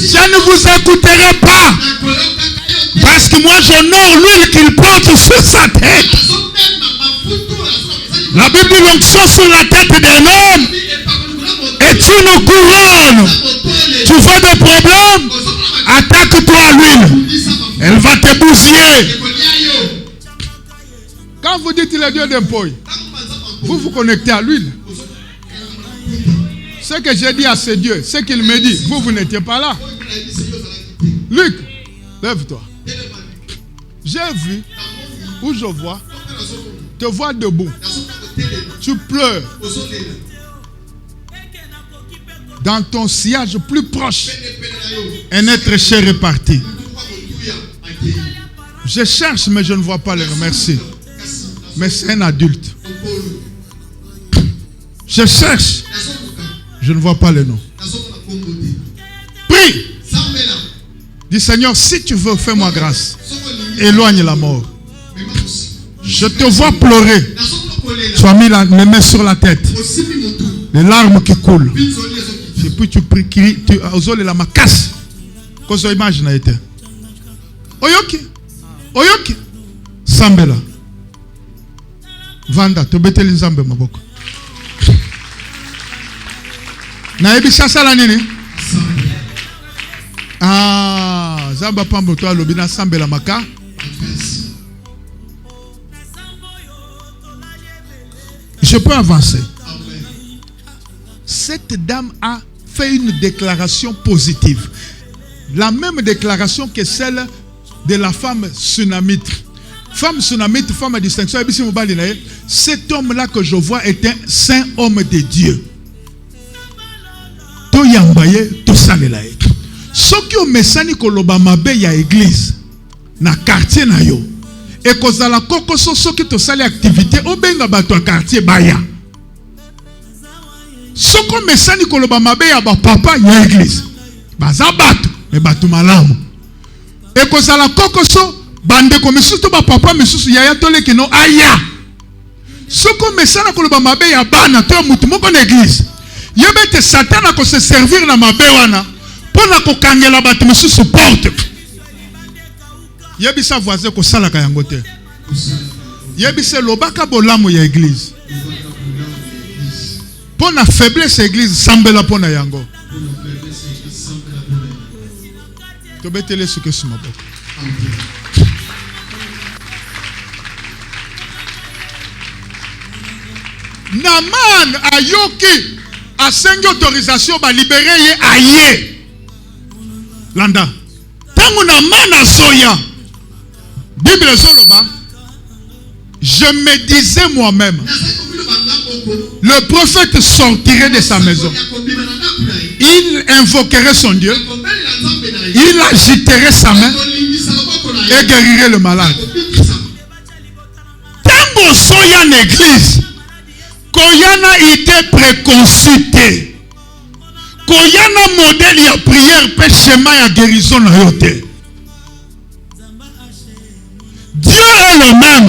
Je ne vous écouterai pas. Parce que moi j'honore l'huile qu'il porte sur sa tête. La Bible dit l'onction sur la tête d'un homme est une couronne. Tu veux des problèmes? Attaque-toi à l'huile. Elle va te bousiller. Quand vous dites le Dieu d'un poil, vous vous connectez à l'huile. Ce que j'ai dit à ce Dieu, ce qu'il me dit, vous n'étiez pas là. Luc, lève-toi. J'ai vu, où je vois, te vois debout. Tu pleures. Dans ton sillage plus proche, un être cher est parti. Je cherche, mais je ne vois pas le nom. Merci. Mais c'est un adulte. Je cherche. Je ne vois pas le nom. Prie. Dis Seigneur, si tu veux, fais-moi grâce. Éloigne la mort. Je te vois pleurer. Tu as mis les mains sur la tête. Les larmes qui coulent. Et puis tu pries, tu as la macasse. Quand tu imagines, été. Oyoki. Oyoki. Sambela. Vanda, tu bete l'inzambe maboko. Na ebi sasa la nini? Ah, zamba pambo to lobina sambela maka. Je peux avancer. Cette dame a fait une déclaration positive. La même déclaration que celle de la femme sunamite. Femme sunamite, femme à distinction. Cet homme-là que je vois est un saint homme de Dieu. To yambaye, to salelaye. Soki o mesani koloba mabe ya église na quartier na yo. Et kozala koko soki to sali activité obenga bato a quartier baya. Soko mesani koloba mabe ya ba papa ya église. Baza bato, me bato malamu. Et kozala koko bande ko misusu ba papa misusu ya tole kino aya. Soko mesana koloba mabe ya bana to mutu moko na église. Yebete Satan ko se servir na mabe wana pona ko kangela bato misusu porte. Yebisa voisin ko sala ka yango te. Yebise lobaka bolamu ya église. Pour la faiblesse église, sambela pour na yango. Tu peux te laisser ce que c'est ma boque. Naman ayoki a 5 autorisations ba libérer ye aye. Landa. Tango Naman a soya. Bible soloba. Je me disais moi-même, le prophète sortirait de sa maison. Il invoquerait son Dieu. Il agiterait sa main et guérirait le malade. Tango soya en église, koyana idée préconçue. Koyana modèle ya prière pe schéma ya guérison na yote. Dieu est le même,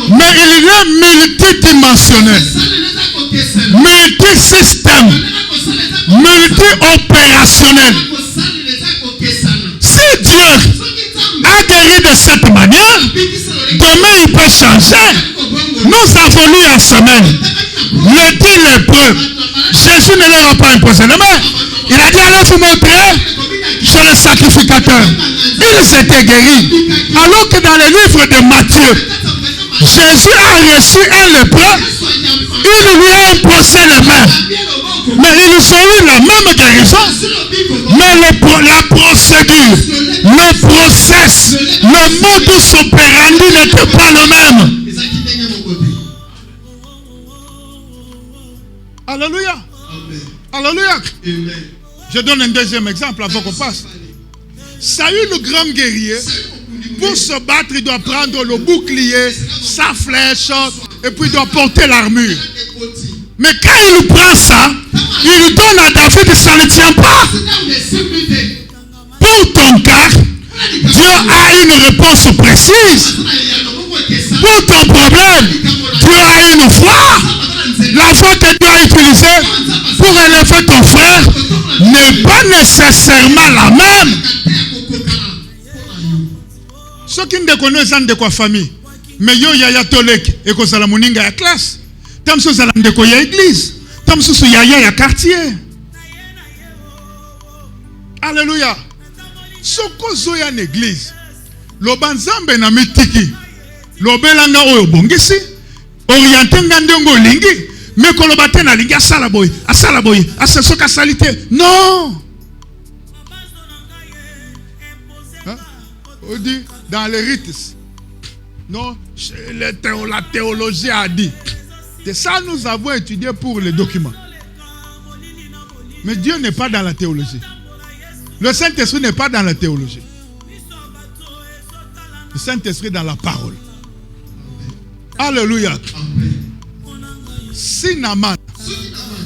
mais il est multidimensionnel, multisystème, multi-opérationnel. Si Dieu a guéri de cette manière, demain il peut changer. Nous avons lu en semaine, le dit lépreux, Jésus ne leur a pas imposé les mains. Il a dit allez vous montrer, je suis le sacrificateur. Il s'était guéri. Alors que dans le livre de Matthieu, Jésus a reçu un lépreux, il lui a imposé les mains. Mais ils ont eu la même guérison. Mais la procédure, le process, le modus operandi n'était pas le même. Alléluia. Alléluia. Je donne un deuxième exemple avant qu'on passe. Saül, le grand guerrier, pour se battre, il doit prendre le bouclier, sa flèche, et puis il doit porter l'armure. Mais quand il prend ça, il donne à David, ça ne tient pas. Pour ton cas, Dieu a une réponse précise. Pour ton problème, Dieu a une foi. La foi que Dieu a utilisée pour élever ton frère n'est pas nécessairement la même. Ceux qui ne connaissent pas de quoi famille, mais yo yaya tolek et ko sala moninga ya classe. Tam so sala ndeko ya église, tam so yaya ya quartier. Alléluia. Soko zoya en église. Lobanzambe na mitiki. Lobelanga oyo bongisi. Orienté ngandongo lingi. Mais kolobate na lingi asala boy, asasoka salite. Non. On dit dans les rites. Non, la théologie a dit. C'est ça nous avons étudié pour les documents. Mais Dieu n'est pas dans la théologie. Le Saint-Esprit n'est pas dans la théologie. Le Saint-Esprit est dans la parole. Alléluia. Si Naman,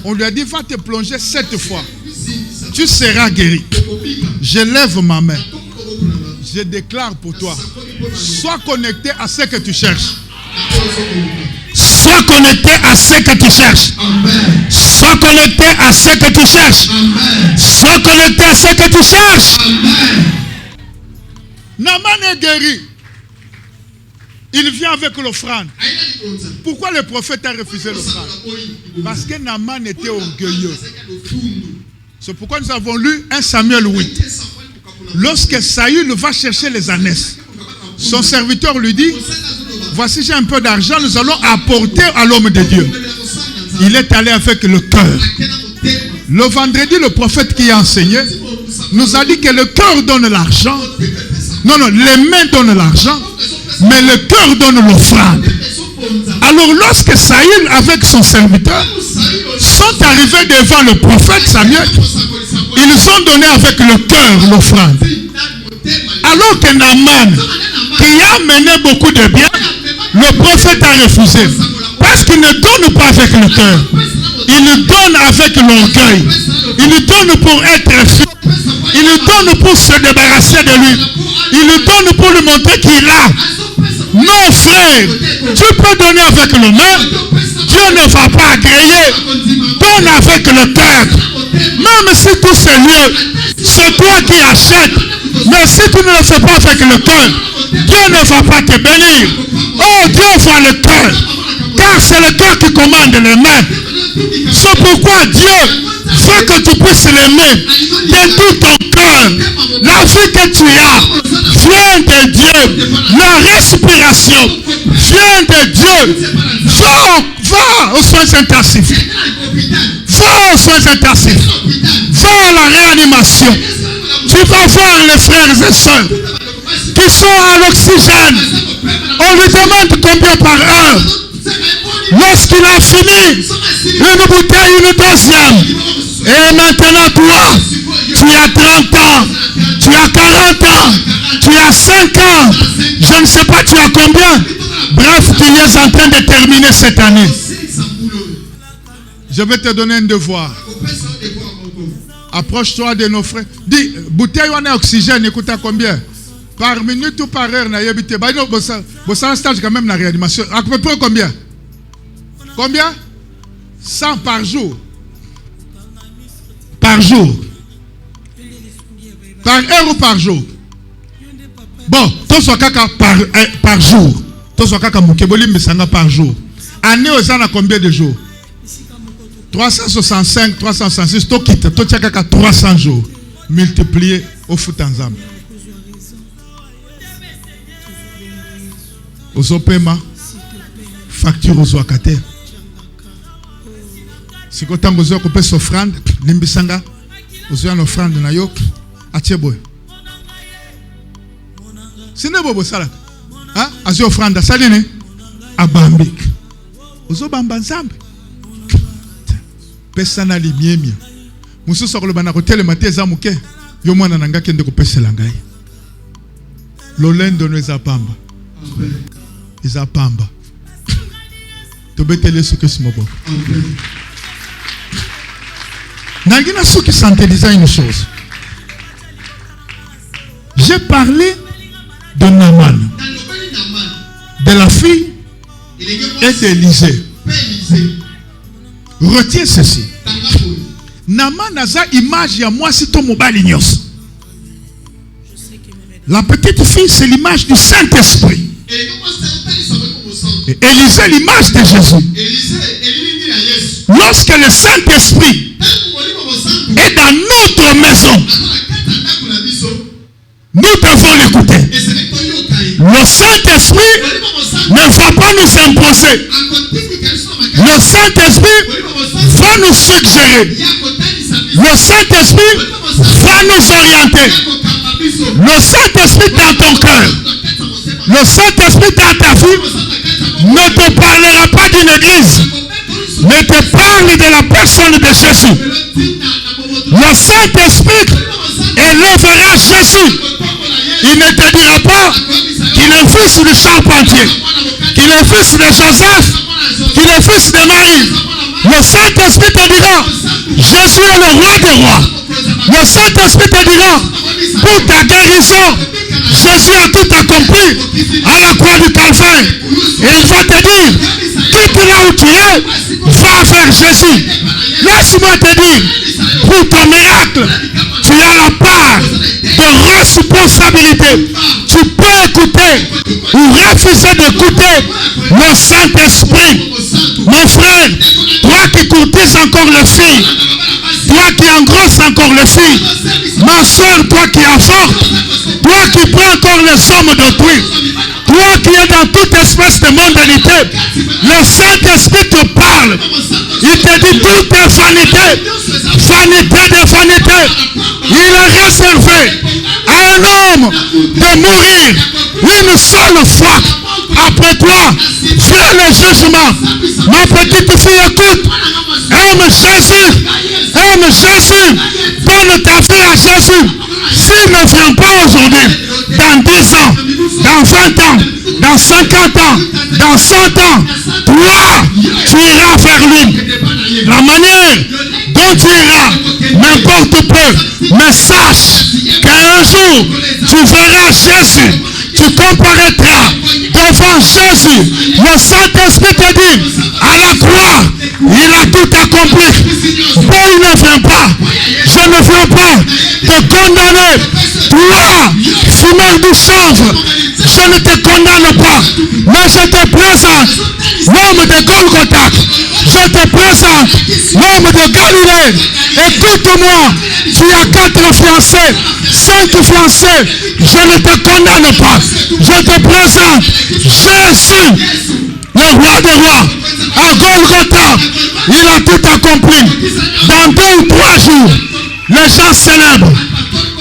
on lui a dit va te plonger 7 fois, tu seras guéri. Je lève ma main. Je déclare pour toi, sois connecté à ce que tu cherches. Sois connecté à ce que tu cherches. Sois connecté à ce que tu cherches. Sois connecté à ce que tu cherches. Naman est guéri. Il vient avec l'offrande. Pourquoi le prophète a refusé l'offrande? Parce que Naman était orgueilleux. C'est pourquoi nous avons lu 1 Samuel 8. Lorsque Saül va chercher les ânesses, son serviteur lui dit, voici j'ai un peu d'argent, nous allons apporter à l'homme de Dieu. Il est allé avec le cœur. Le vendredi, le prophète qui a enseigné nous a dit que le cœur donne l'argent. Non, les mains donnent l'argent, mais le cœur donne l'offrande. Alors lorsque Saül avec son serviteur sont arrivés devant le prophète Samuel, ils ont donné avec le cœur l'offrande. Alors que Naman, qui a mené beaucoup de bien, le prophète a refusé. Parce qu'il ne donne pas avec le cœur. Il donne avec l'orgueil. Il donne pour être fier. Il donne pour se débarrasser de lui. Il donne pour lui montrer qu'il a. Non, frère, tu peux donner avec le main. Dieu ne va pas agréer. Donne avec le cœur. Même si tout c'est lieu, c'est toi qui achètes. Mais si tu ne le fais pas avec le cœur, Dieu ne va pas te bénir. Oh, Dieu voit le cœur. Quand Car c'est le cœur qui commande les mains. C'est pourquoi Dieu veut que tu puisses l'aimer de tout ton cœur. La vie que tu as vient de Dieu. La respiration vient de Dieu. Va aux soins intensifs. Va aux soins intensifs. Va à la réanimation. Tu vas voir les frères et sœurs qui sont à l'oxygène. On lui demande combien par heure. Lorsqu'il a fini une bouteille, une deuxième. Et maintenant toi, tu as 30 ans, tu as 40 ans, tu as 5 ans. Je ne sais pas tu as combien. Bref, tu es en train de terminer cette année. Je vais te donner un devoir. Approche-toi de nos frères. Dis, bouteille on a oxygène, écoute à combien? Par minute ou par heure, n'a yébité. Bah non, c'est un stage quand même la réanimation. À peu près combien? Combien? 100 par jour. Par jour. Par heure ou par jour? Bon, tout soit kaka par jour. Tout soit kaka moukeboli misanga par jour. Année aux ans à combien de jours? 365, 366, tout quitte, tout kaka 300 jours. Multiplié au foot ensemble. Aux paiement, facture aux ouakate. Si vous avez besoin de offrande, limbisanga, vous avez une offrande na yok, atieboy. Si vous avez besoin de offrande, saline, abambik. Vous avez besoin de pesana limiemi. Musu sokolo bana hotel mateza muke. Yo mwana nanga kende ko pesela ngai. Lolendo no ezapamba. Ezapamba. Tobetele suke simobo. Nagina suki santeliza une chose. J'ai parlé de Naaman, de la fille et d'Élisée. Retiens ceci. Naaman a une image à moi si ton mobile nyos. La petite fille, c'est l'image du Saint-Esprit. Et Élisée, l'image de Jésus. Lorsque le Saint-Esprit est dans notre maison, nous devons l'écouter. Le Saint-Esprit ne va pas nous imposer. Le Saint-Esprit va nous suggérer. Le Saint-Esprit va nous orienter. Le Saint-Esprit dans ton cœur, le Saint-Esprit dans ta vie ne te parlera pas d'une église, mais te parle de la personne de Jésus. Le Saint-Esprit élèvera Jésus. Il ne te dira pas qu'il est fils du charpentier, qu'il est fils de Joseph, qu'il est fils de Marie. Le Saint-Esprit te dira, Jésus est le roi des rois. Le Saint-Esprit te dira, pour ta guérison, Jésus a tout accompli à la croix du Calvaire. Et il va te dire, quitte là où tu es, va vers Jésus. Laisse-moi te dire, pour ton miracle, tu as la part de responsabilité. Tu peux écouter ou refuser d'écouter le Saint-Esprit. Mon frère, toi qui courtises encore les filles, toi qui engrosses encore les filles, ma soeur, toi qui es forte, toi qui prends encore les hommes d'autrui, toi qui es dans toute espèce de mondanité, le Saint-Esprit te parle. Il te dit tout est vanité, vanité de vanité. Il est réservé à un homme de mourir une seule fois. Après toi, fais le jugement. Ma petite fille, écoute. Aime Jésus. Aime Jésus. Donne ta vie à Jésus. S'il ne vient pas aujourd'hui, dans 10 ans, dans 20 ans, dans 50 ans, dans 100 ans, toi, tu iras vers lui. La manière dont tu iras, n'importe peu, mais sache qu'un jour, tu verras Jésus. Tu comparaîtras devant Jésus. Le Saint-Esprit te dit, à la croix, il a tout accompli. Bon, il ne vient pas. Je ne viens pas te condamner. Toi, fumeur du chanvre, je ne te condamne pas. Mais je te présente l'homme de Golgotha. Je te présente l'homme de Galilée. Écoute-moi, tu as 4 fiancés, 5 fiancés. Je ne te condamne pas. Je te présente Jésus, le roi des rois. À Golgotha, il a tout accompli. Dans 2 ou 3 jours, les gens célèbrent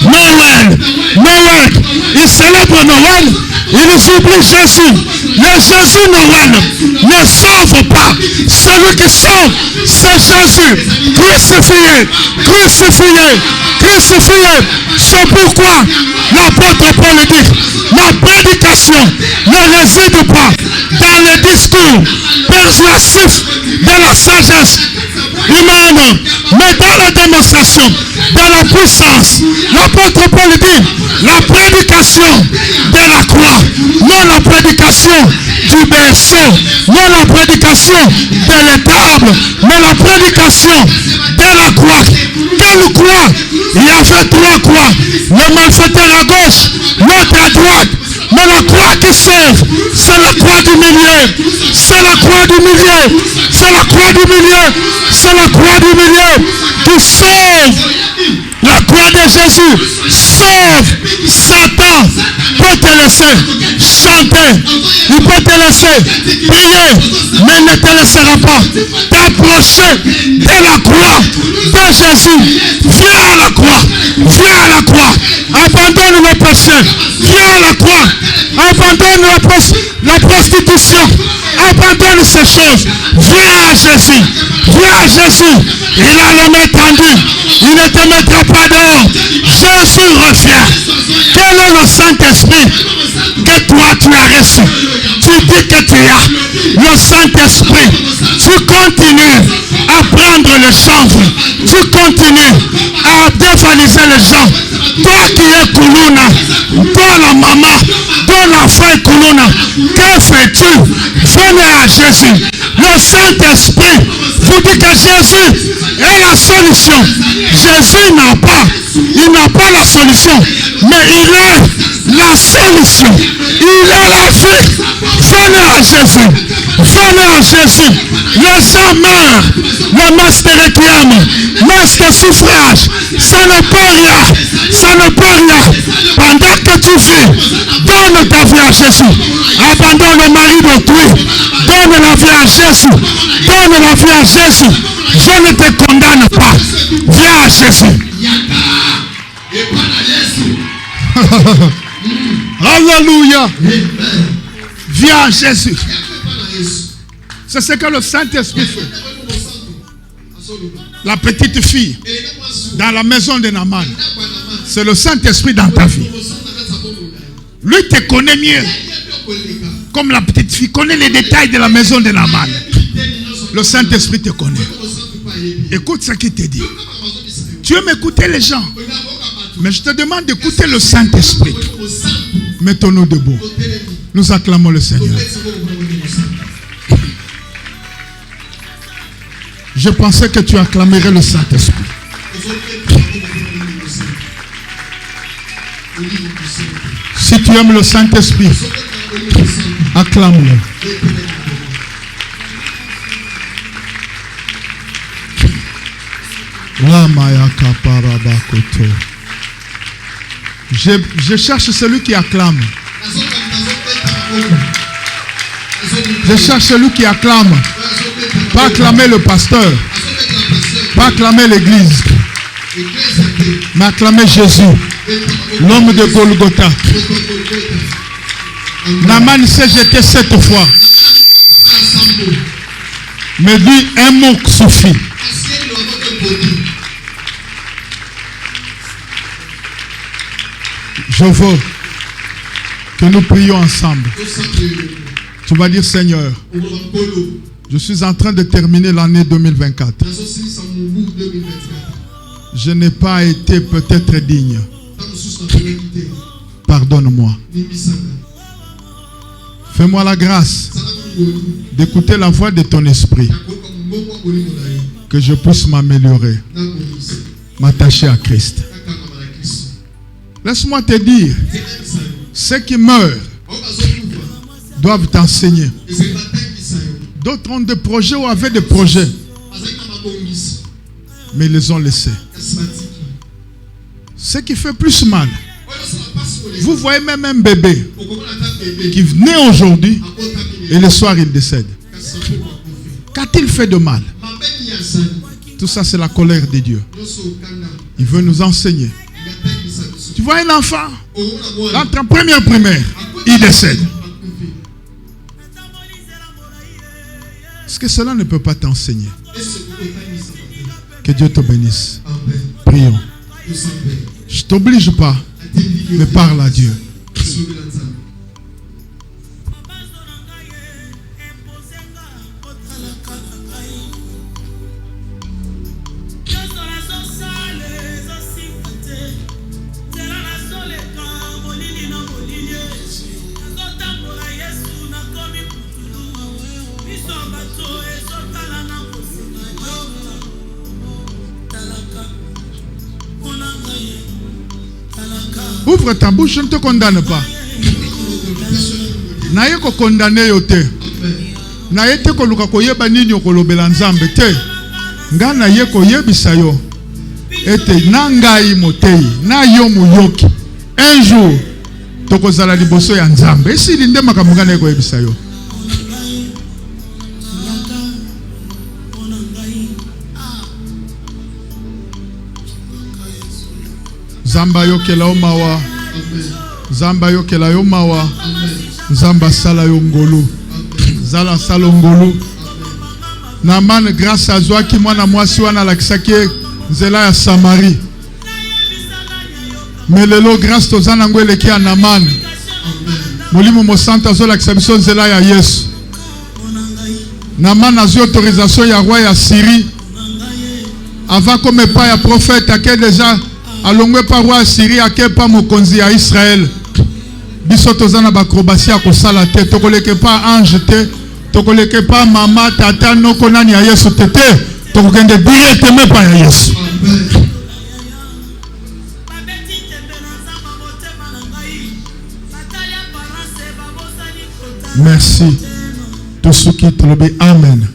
Noël. Noël. Ils célèbrent Noël. Ils oublient Jésus. Le Jésus Noël ne sauve pas. Celui qui sauve, c'est Jésus. Crucifié. Crucifié. Crucifié. C'est pourquoi l'apôtre Paul dit, ma prédication ne réside pas dans le discours persuasif de la sagesse humaine, mais dans la démonstration de la puissance. L'apôtre Paul dit, la prédication de la croix, non la prédication du berceau, non la prédication de l'étable, mais la prédication de la croix. Quelle croix? Il y avait 3 croix. Le malfaiteur à gauche, l'autre à droite. Mais la croix qui sauve, c'est la croix du milieu. C'est la croix du milieu. C'est la croix du milieu. C'est la croix du milieu qui sauve. La croix de Jésus sauve. Satan peut te laisser chanter. Il peut te laisser prier, mais ne te laissera pas t'approcher de la croix de Jésus. Viens à la croix. Viens à la croix. Abandonne le péché. Viens à la croix. Abandonne la prostitution. Abandonne ces choses. Viens à Jésus. Viens à Jésus. Il a la main tendue. Il ne te mettra pas dehors. Jésus revient. Quel est le Saint-Esprit que toi tu as reçu? Tu dis que tu as le Saint-Esprit. Tu continues à prendre le chanvre. Tu continues à dévaliser les gens. Toi qui es Kuluna, toi la maman, toi la fille Kuluna, que fais-tu? Venez à Jésus. Le Saint-Esprit vous dit que Jésus est la solution. Jésus il n'a pas la solution, mais il est la solution. Il est la vie. Venez à Jésus. Venez à Jésus. Les gens meurent. Le masque de réclame, masque de suffrage. Ça ne peut rien. Ça ne peut rien. Pendant que tu vis, donne ta vie à Jésus. Abandonne le mari d'autrui. Donne la vie à Jésus. Donne la vie à Jésus. Je ne te condamne pas. Viens à Jésus. Alléluia. Viens à Jésus. C'est ce que le Saint-Esprit fait. La petite fille dans la maison de Naaman, c'est le Saint-Esprit dans ta vie. Lui te connaît mieux. Comme la petite fille connaît les détails de la maison de Naaman. Le Saint-Esprit te connaît. Écoute ce qu'il te dit. Tu veux m'écouter les gens, mais je te demande d'écouter le Saint-Esprit. Mettons-nous debout. Nous acclamons le Seigneur. Je pensais que tu acclamerais le Saint-Esprit. Si tu aimes le Saint-Esprit, acclame-le. Je cherche celui qui acclame. Je cherche celui qui acclame. Pas acclamer le pasteur. Pas acclamer l'église. Mais acclamer Jésus. L'homme de Golgotha. Naaman s'est jeté 7 fois. Mais lui, un mot suffit. Je veux que nous prions ensemble. Tu vas dire, Seigneur, je suis en train de terminer l'année 2024. Je n'ai pas été peut-être digne. Pardonne-moi. Fais-moi la grâce d'écouter la voix de ton esprit. Que je puisse m'améliorer. M'attacher à Christ. Laisse-moi te dire, ceux qui meurent doivent t'enseigner. D'autres ont des projets ou avaient des projets. Mais ils les ont laissés. Ce qui fait plus mal. Vous voyez même un bébé qui naît aujourd'hui et le soir il décède. Qu'a-t-il fait de mal? Tout ça c'est la colère de Dieu. Il veut nous enseigner. Tu vois un enfant, entre en première primaire, il décède. Est-ce que cela ne peut pas t'enseigner? Que Dieu te bénisse. Prions. Je t'oblige pas, mais parle à Dieu. Ouvre ta bouche, je ne te condamne pas. Naye ko condamner yote. Naye te ko luka ko yeba nini okolobela nzambe te. Nga naye ko yebisa yo. Ete na ngai motei, na yo muyoki. Un jour tokozala liboso ya nzambe. Esi linde makambo ngana ko yebisa yo. Zamba yokela yo mawa. Zamba yokela yo mawa. Zamba sala yo ngolu. Zala sala ngolu. Naman grâce à Zoa qui mwana mwasi wana lakisaki nzela ya Samari. Melelo grâce tozana ngwele ki Naman. Molimo mosanta zo lakisa biso nzela ya Yesu. Naman azu autorisation ya roi ya Syrie. Avant comme pas ya prophète ake déjà alongwe pa roi Syrie ake pa mokonzi ya Israël. Biso tozana bakrobasia ko sala te tokoleke pa ange te tokoleke pa mama tata noko nani ya Yesu tete tokokende directement pa ya Yesu. Merci. Tout ce qui te le amen.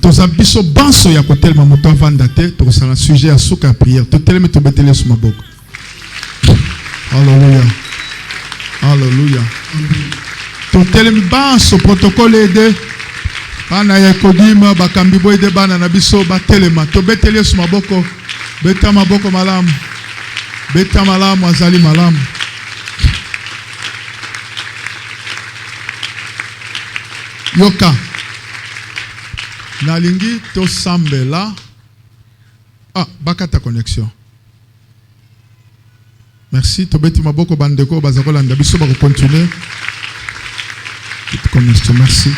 Toza biso banso ya kotelma moto avanda te tokosala sujet ya suka prière toteleme tobetele suma boko. Alléluia. Alléluia. Toteleme banso protocole ede bana ya kodima bakambi boy de bana na biso batelema tobetele suma boko beta maboko malamu beta malamu azali malamu. Yoka Nalingi to sambela. Ah, bakata connexion. Merci. Tobeti maboko bandeko bazakola ndabiso bako continuer. Merci.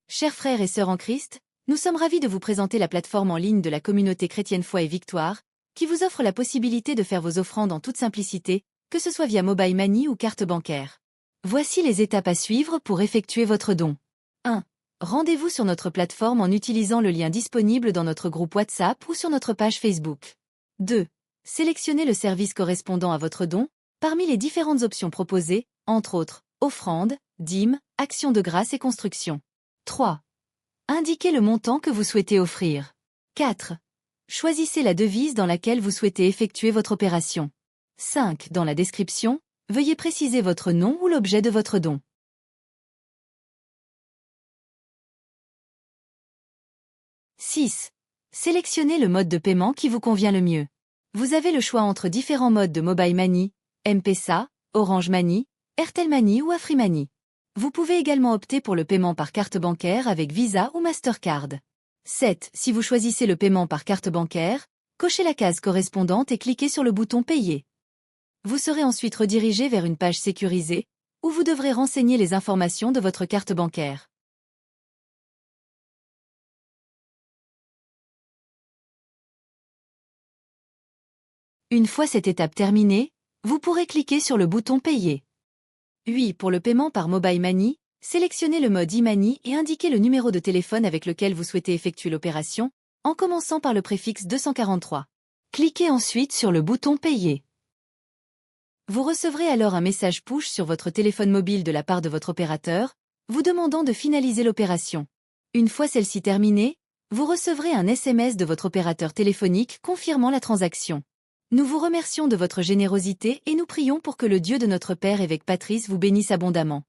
Chers frères et sœurs en Christ, nous sommes ravis de vous présenter la plateforme en ligne de la communauté chrétienne Foi et Victoire, qui vous offre la possibilité de faire vos offrandes en toute simplicité, que ce soit via mobile money ou carte bancaire. Voici les étapes à suivre pour effectuer votre don. 1. Rendez-vous sur notre plateforme en utilisant le lien disponible dans notre groupe WhatsApp ou sur notre page Facebook. 2. Sélectionnez le service correspondant à votre don, parmi les différentes options proposées, entre autres, offrande, dîmes, actions de grâce et construction. 3. Indiquez le montant que vous souhaitez offrir. 4. Choisissez la devise dans laquelle vous souhaitez effectuer votre opération. 5. Dans la description, veuillez préciser votre nom ou l'objet de votre don. 6. Sélectionnez le mode de paiement qui vous convient le mieux. Vous avez le choix entre différents modes de Mobile Money, M-Pesa, Orange Money, Airtel Money ou Afrimoney. Vous pouvez également opter pour le paiement par carte bancaire avec Visa ou Mastercard. 7. Si vous choisissez le paiement par carte bancaire, cochez la case correspondante et cliquez sur le bouton Payer. Vous serez ensuite redirigé vers une page sécurisée, où vous devrez renseigner les informations de votre carte bancaire. Une fois cette étape terminée, vous pourrez cliquer sur le bouton Payer. 8. Pour le paiement par Mobile Money, sélectionnez le mode e-money et indiquez le numéro de téléphone avec lequel vous souhaitez effectuer l'opération, en commençant par le préfixe 243. Cliquez ensuite sur le bouton Payer. Vous recevrez alors un message push sur votre téléphone mobile de la part de votre opérateur, vous demandant de finaliser l'opération. Une fois celle-ci terminée, vous recevrez un SMS de votre opérateur téléphonique confirmant la transaction. Nous vous remercions de votre générosité et nous prions pour que le Dieu de notre Père évêque Patrice vous bénisse abondamment.